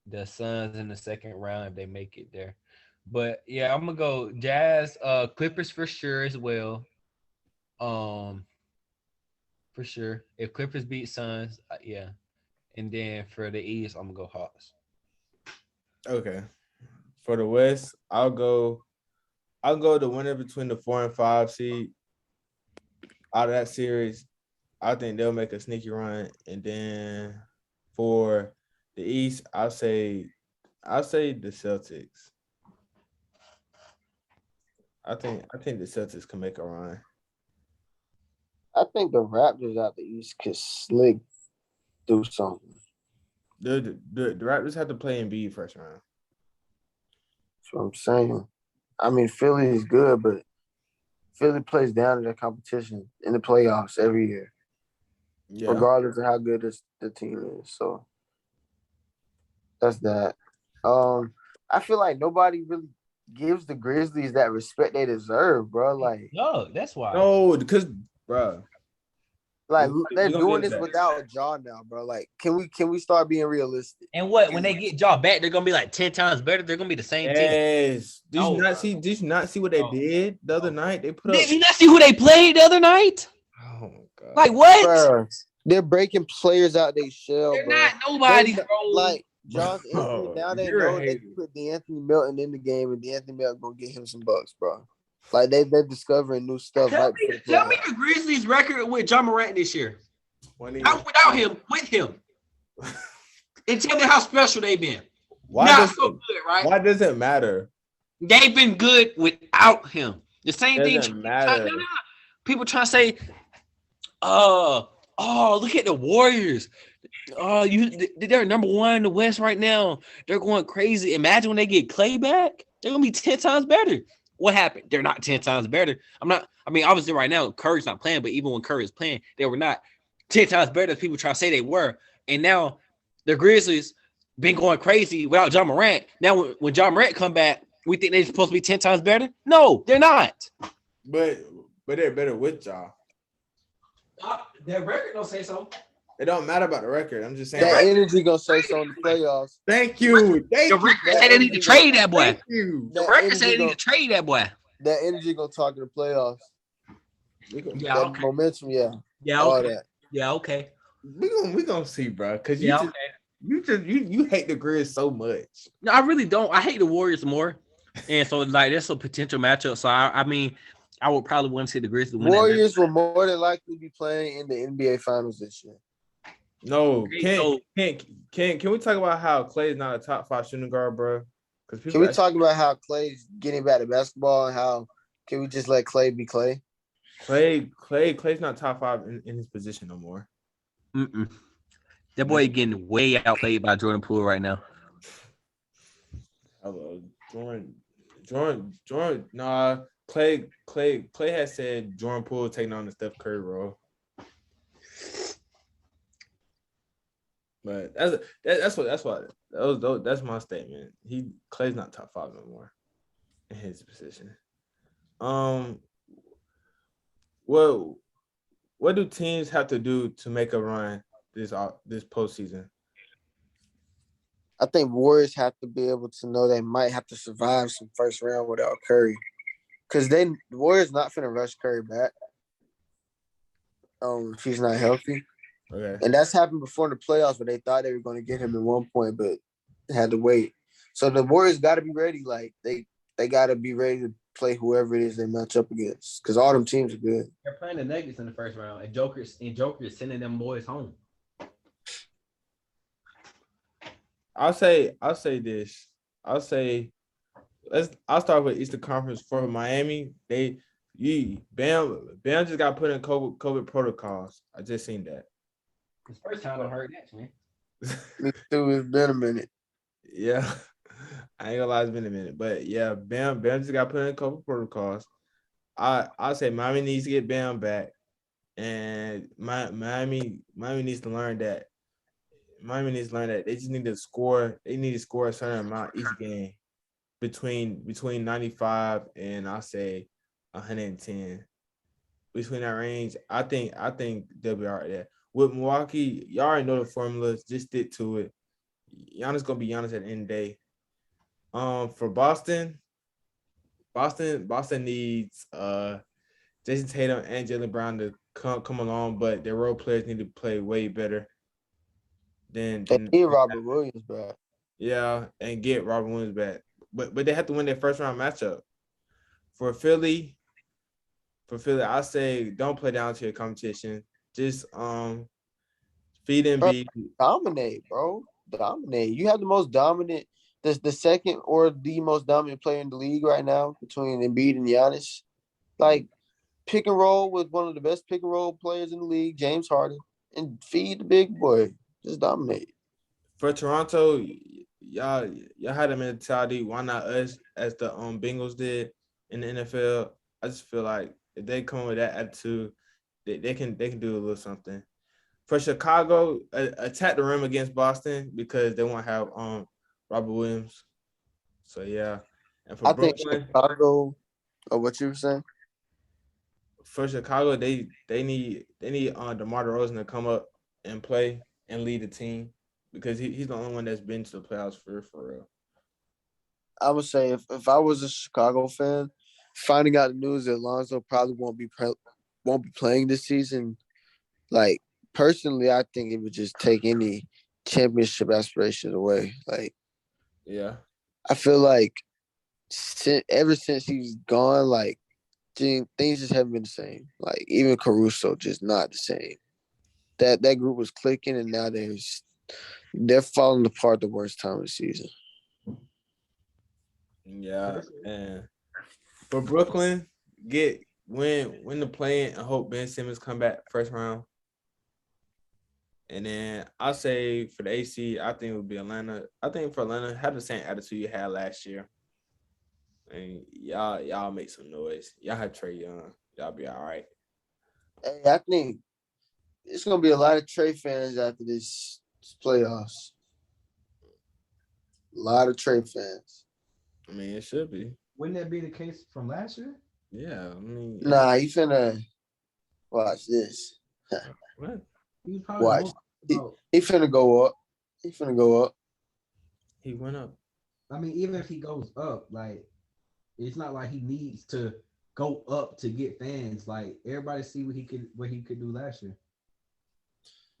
the Suns in the second round if they make it there. But yeah, I'm gonna go Jazz, Clippers for sure as well. For sure. If Clippers beat Suns, yeah. And then for the East, I'm gonna go Hawks. Okay. For the West, I'll go the winner between the 4 and 5 seed. Out of that series, I think they'll make a sneaky run. And then for the East, I'll say the Celtics. I think the Celtics can make a run. I think the Raptors out the East could slick do something. The Raptors have to play Embiid first round. That's what I'm saying. I mean, Philly is good, but Philly plays down to their competition in the playoffs every year, regardless of how good the team is. So that's that. I feel like nobody really gives the Grizzlies that respect they deserve, bro. Like, no, that's why. No, because, bro. Like they're doing this without Ja now, bro. Like, can we start being realistic? And when they get Ja back, they're gonna be like 10 times better. They're gonna be the same team. Yes. Did you not see what they did the other night? They put up. Did you not see who they played the other night? Oh my god! Like what? Bro, they're breaking players out their shell. They're bro. not nobody, bro. Like John's injury. Now they know they can put D'Anthony Melton in the game, and D'Anthony Melton gonna get him some bucks, bro. Like they're discovering new stuff. Tell me the Grizzlies' record with Ja Morant this year. Not without him, with him. And tell me how special they've been. Not so good, right? Why does it matter? They've been good without him. The same thing. People trying to say, look at the Warriors. Oh, they're number one in the West right now. They're going crazy. Imagine when they get Clay back, they're gonna be 10 times better. What happened? They're not 10 times better. Obviously, right now, Curry's not playing, but even when Curry was playing, they were not 10 times better as people try to say they were. And now the Grizzlies been going crazy without John Morant. Now, when John Morant come back, we think they're supposed to be 10 times better? No, they're not. But they're better with y'all. Their record don't say so. It don't matter about the record. I'm just saying. That energy gonna say so in the playoffs. Thank you. The record say they need to trade that boy. Thank you. The record say they need to trade that boy. That energy gonna talk in the playoffs. Yeah, that okay. Momentum, yeah. Yeah, All okay. that. Yeah, okay. We gonna see, bro. Because Yeah, you hate the Grizz so much. No, I really don't. I hate the Warriors more, and so like that's a potential matchup. So I would probably want to see the Grizzlies win. Warriors will more than likely be playing in the NBA Finals this year. No, can we talk about how Clay is not a top 5 shooting guard, bro? Can we talk about how Clay's getting back to basketball and how can we just let Clay be Clay? Clay's not top 5 in his position no more. That boy getting way outplayed by Jordan Poole right now. Hello, Jordan. Nah, Clay has said Jordan Poole taking on the Steph Curry role. But that's my statement. Clay's not top 5 no more in his position. What do teams have to do to make a run this postseason? I think Warriors have to be able to know they might have to survive some first round without Curry, because the Warriors not finna rush Curry back. If he's not healthy. Okay. And that's happened before in the playoffs where they thought they were going to get him at one point, but had to wait. So the Warriors got to be ready. Like they got to be ready to play whoever it is they match up against, because all them teams are good. They're playing the Nuggets in the first round, and Joker is sending them boys home. I'll say this. I'll start with Eastern Conference for Miami. Bam just got put in COVID protocols. I just seen that. It's first time I heard that, man. Me too. It's been a minute. Yeah, I ain't gonna lie, it's been a minute, but yeah, Bam just got put in COVID protocols. I say Miami needs to get Bam back, and Miami needs to learn that. Miami needs to learn that they just need to score. They need to score a certain amount each game, between 95 and I'll say 110. Between that range, I think they'll be all right there. With Milwaukee, y'all already know the formulas. Just stick to it. Giannis gonna be Giannis at the end of the day. For Boston needs Jason Tatum and Jaylen Brown to come along, but their role players need to play way better than They need Robert Williams back. Yeah, and get Robert Williams back. But they have to win their first round matchup. For Philly, I say don't play down to your competition. Just feed and be Dominate, bro. Dominate. You have the most dominant, the second or the most dominant player in the league right now between Embiid and Giannis. Like, pick and roll with one of the best pick and roll players in the league, James Harden, and feed the big boy. Just dominate. For Toronto, y'all had a mentality. Why not us, as the Bengals did in the NFL? I just feel like if they come with that attitude, they can do a little something. For Chicago, attack the rim against Boston because they won't have Robert Williams. So yeah, and for Brooklyn, think Chicago. Oh, what you were saying? For Chicago, they need DeMar DeRozan to come up and play and lead the team because he's the only one that's been to the playoffs for real. I would say if I was a Chicago fan, finding out the news that Lonzo probably won't be playing this season, like personally, I think it would just take any championship aspirations away. Like, yeah, I feel like ever since he's gone, like things just haven't been the same. Like even Caruso, just not the same. That group was clicking, and now they're falling apart the worst time of the season. Yeah, and for Brooklyn, win the play-in and hope Ben Simmons come back first round. And then I'll say for the AC, I think it would be Atlanta. I think for Atlanta, have the same attitude you had last year. And y'all make some noise. Y'all have Trae Young. Y'all be all right. Hey, I think it's gonna be a lot of Trey fans after this playoffs. A lot of Trey fans. I mean, it should be. Wouldn't that be the case from last year? Yeah, I mean, Nah, you finna watch this. what? He was probably Watch. more He finna go up. He finna go up. He went up. I mean, even if he goes up, like it's not like he needs to go up to get fans. Like everybody see what he could do last year.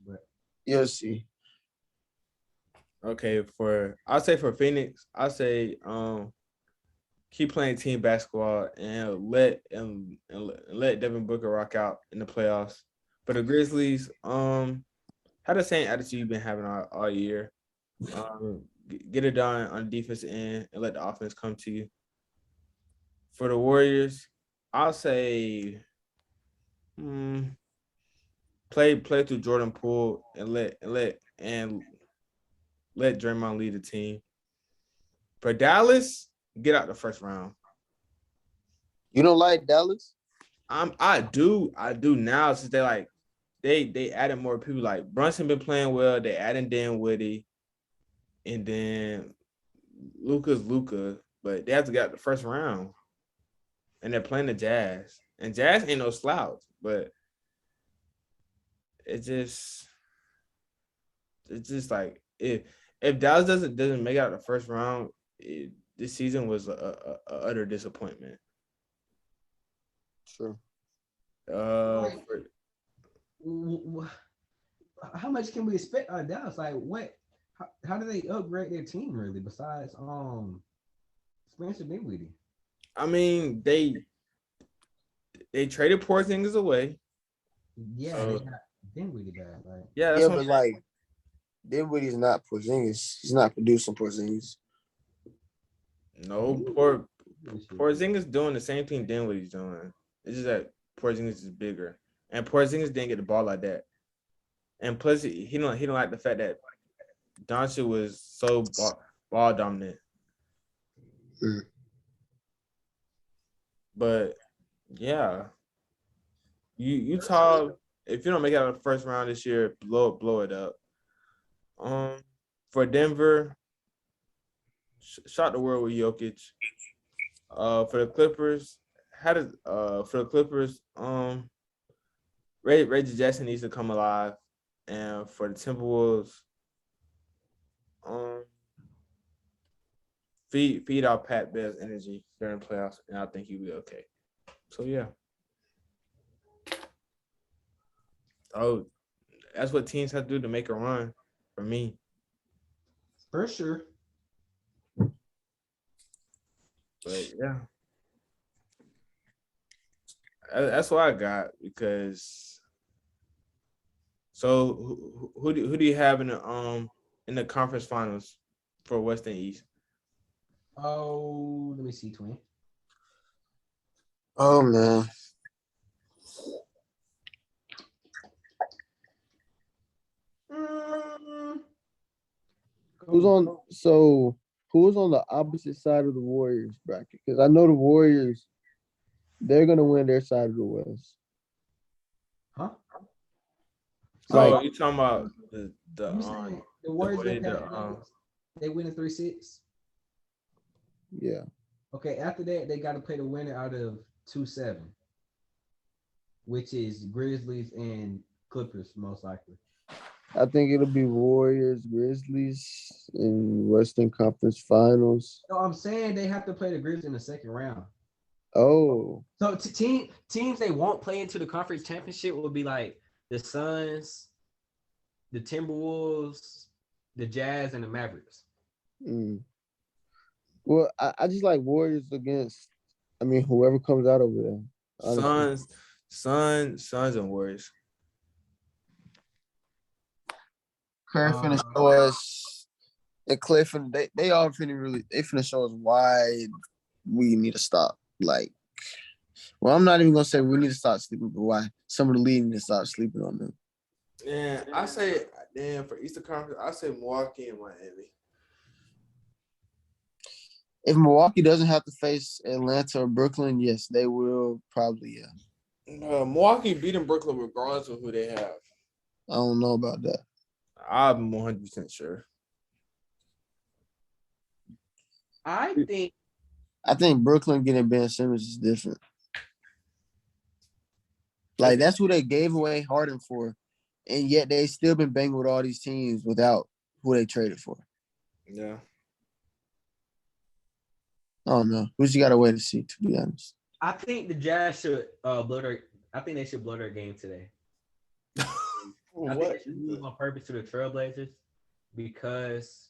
But You'll see. Okay, I'll say for Phoenix, I'll say keep playing team basketball and let Devin Booker rock out in the playoffs. For the Grizzlies, have the same attitude you've been having all year. Get it done on the defensive end and let the offense come to you. For the Warriors, I'll say play through Jordan Poole and let Draymond lead the team. For Dallas, get out the first round. You don't like Dallas? I do now since they added more people. Like Brunson been playing well. They added Dinwiddie, and then Luka's Luka, but they have to get out the first round. And they're playing the Jazz. And Jazz ain't no slouch, but it's just like if Dallas doesn't make out the first round, this season was a utter disappointment. Sure. How much can we expect on Dallas? Like what? How do they upgrade their team really? Besides Spencer Dinwiddie. I mean, they traded Porzingis away. Yeah, So, they got Dinwiddie back. Like yeah, that's Yeah, what but like Dinwiddie's not Porzingis. He's not producing Porzingis. no Porzingis doing the same thing Dinwiddie's doing. It's just that Porzingis is bigger, and Porzingis didn't get the ball like that. And plus, he don't like the fact that Doncic was so ball dominant. Mm. But yeah, Utah, if you don't make it out of the first round this year, blow it up. For Denver, shot the world with Jokic. For the Clippers, Reggie Jackson needs to come alive, and for the Timberwolves, feed out Pat Bev's energy during the playoffs, and I think he'll be okay. So yeah. Oh, that's what teams have to do to make a run for me. for sure. But yeah. That's what I got because so who do you have in the conference finals for West and East? Oh, let me see, twin. Oh man. Who's on the opposite side of the Warriors bracket? Because I know the Warriors, they're gonna win their side of the West. Huh? So you talking about the Warriors the go past they win a 3-6. Yeah. Okay, after that, they got to play the winner out of 2-7, which is Grizzlies and Clippers, most likely. I think it'll be Warriors, Grizzlies in Western Conference Finals. No, I'm saying they have to play the Grizzlies in the second round. Oh. So teams they won't play into the conference championship will be like the Suns, the Timberwolves, the Jazz, and the Mavericks. Well, I just like Warriors against, whoever comes out over there. Honestly. Suns and Warriors. Curry finna show us, and Clay finna, they all finna show us why we need to stop. Like, well, I'm not even gonna say we need to stop sleeping, but why some of the league need to stop sleeping on them. And I say, damn, for Eastern Conference, I say Milwaukee and Miami. If Milwaukee doesn't have to face Atlanta or Brooklyn, yes, they will probably. Yeah. Milwaukee beating Brooklyn regardless of who they have. I don't know about that. I'm 100% sure. I think Brooklyn getting Ben Simmons is different. Like, that's who they gave away Harden for, and yet they still been banging with all these teams without who they traded for. Yeah. I don't know. We just got to wait to see, to be honest. I think the Jazz should I think they should blow their game today. I think they should lose on purpose to the Trailblazers because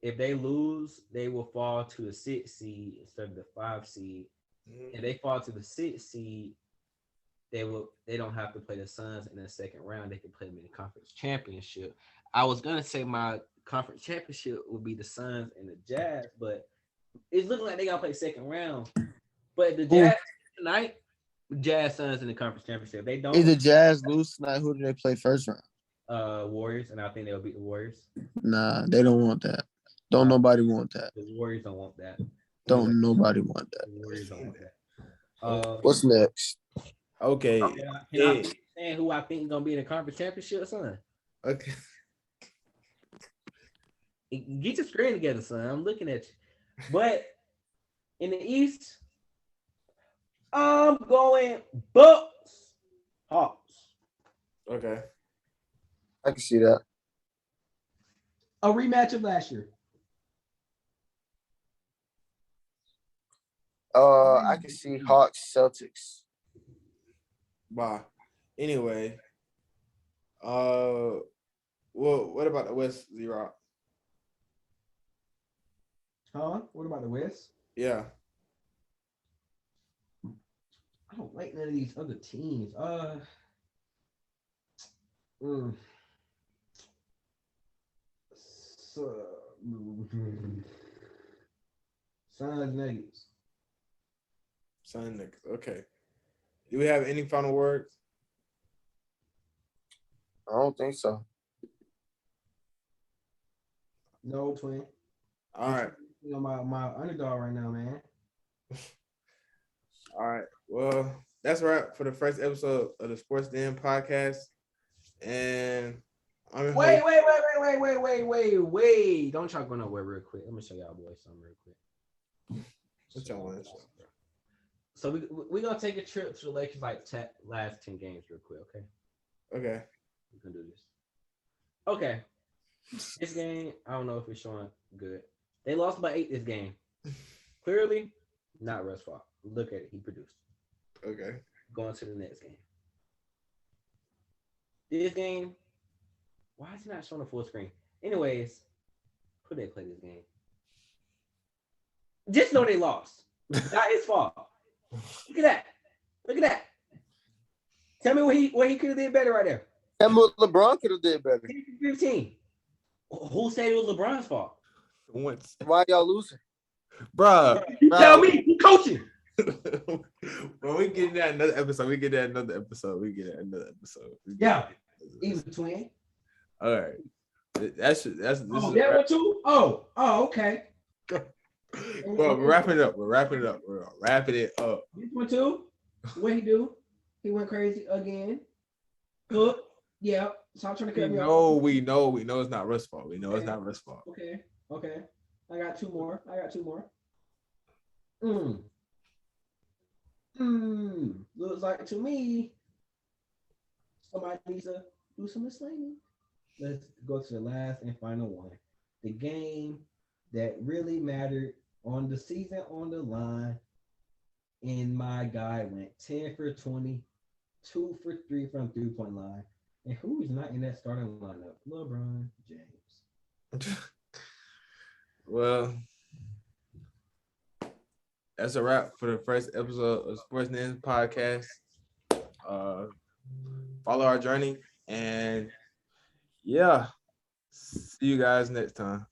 if they lose, they will fall to the 6th seed instead of the 5 seed. If they fall to the 6th seed, they don't have to play the Suns in the second round. They can play them in the conference championship. I was gonna say my conference championship would be the Suns and the Jazz, but it's looking like they gotta play second round. But the Jazz tonight, Jazz Suns in the conference championship. They don't. If the Jazz lose tonight, who do they play first round? Warriors, and I think they'll beat the Warriors. Nah, they don't want that. Don't nobody want that. The Warriors don't want that. Don't nobody want that. The Warriors don't want that. What's next? Okay. Can I understand who I think is gonna be in the conference championship, son? Okay. Get your screen together, son. I'm looking at you. But in the East, I'm going Bucks, Hawks. Okay. I can see that. A rematch of last year. I can see Hawks, Celtics. Wow. Anyway, well, what about the West, Z-Rock? Huh? What about the West? Yeah. I don't like none of these other teams. Suns, Nuggets. Sun Knicks. Okay. Do we have any final words? I don't think so. No, twin. All right. You know my underdog right now, man. All right. Well, that's a wrap for the first episode of the Sports Den podcast. And I'm Wait. Don't try to go nowhere real quick. Let me show y'all boys something real quick. What y'all want to show? So we're gonna take a trip to the Lakers last 10 games real quick, okay? Okay. We can do this. Okay. This game, I don't know if it's showing good. They lost by 8 this game. Clearly, not Russ' fault. Look at it. He produced. Okay. Going to the next game. This game, why is it not showing a full screen? Anyways, who they play this game? Just know they lost. Not his fault. Look at that. Tell me what he could have did better right there. Tell me what LeBron could have did better. 15. Who said it was LeBron's fault? Once. Why y'all losing? Bruh. You tell me. Who's coaching? When we get that another episode, Yeah. Even twin. All right. That's this Oh, is that one too? Oh, okay. well, we're wrapping it up. We're wrapping it up. This one too? What he do? He went crazy again. Good. Yeah. Stop trying to cut me off. We know it's not Russ' fault. We know it's not Russ' fault. Okay. I got two more. Looks like to me somebody needs to do some explaining. Let's go to the last and final one. The game that really mattered on the season on the line. And my guy went 10 for 20, 2 for 3 from 3-point line. And who's not in that starting lineup? LeBron James. Well, that's a wrap for the first episode of Sports Nens podcast. Follow our journey, and yeah, see you guys next time.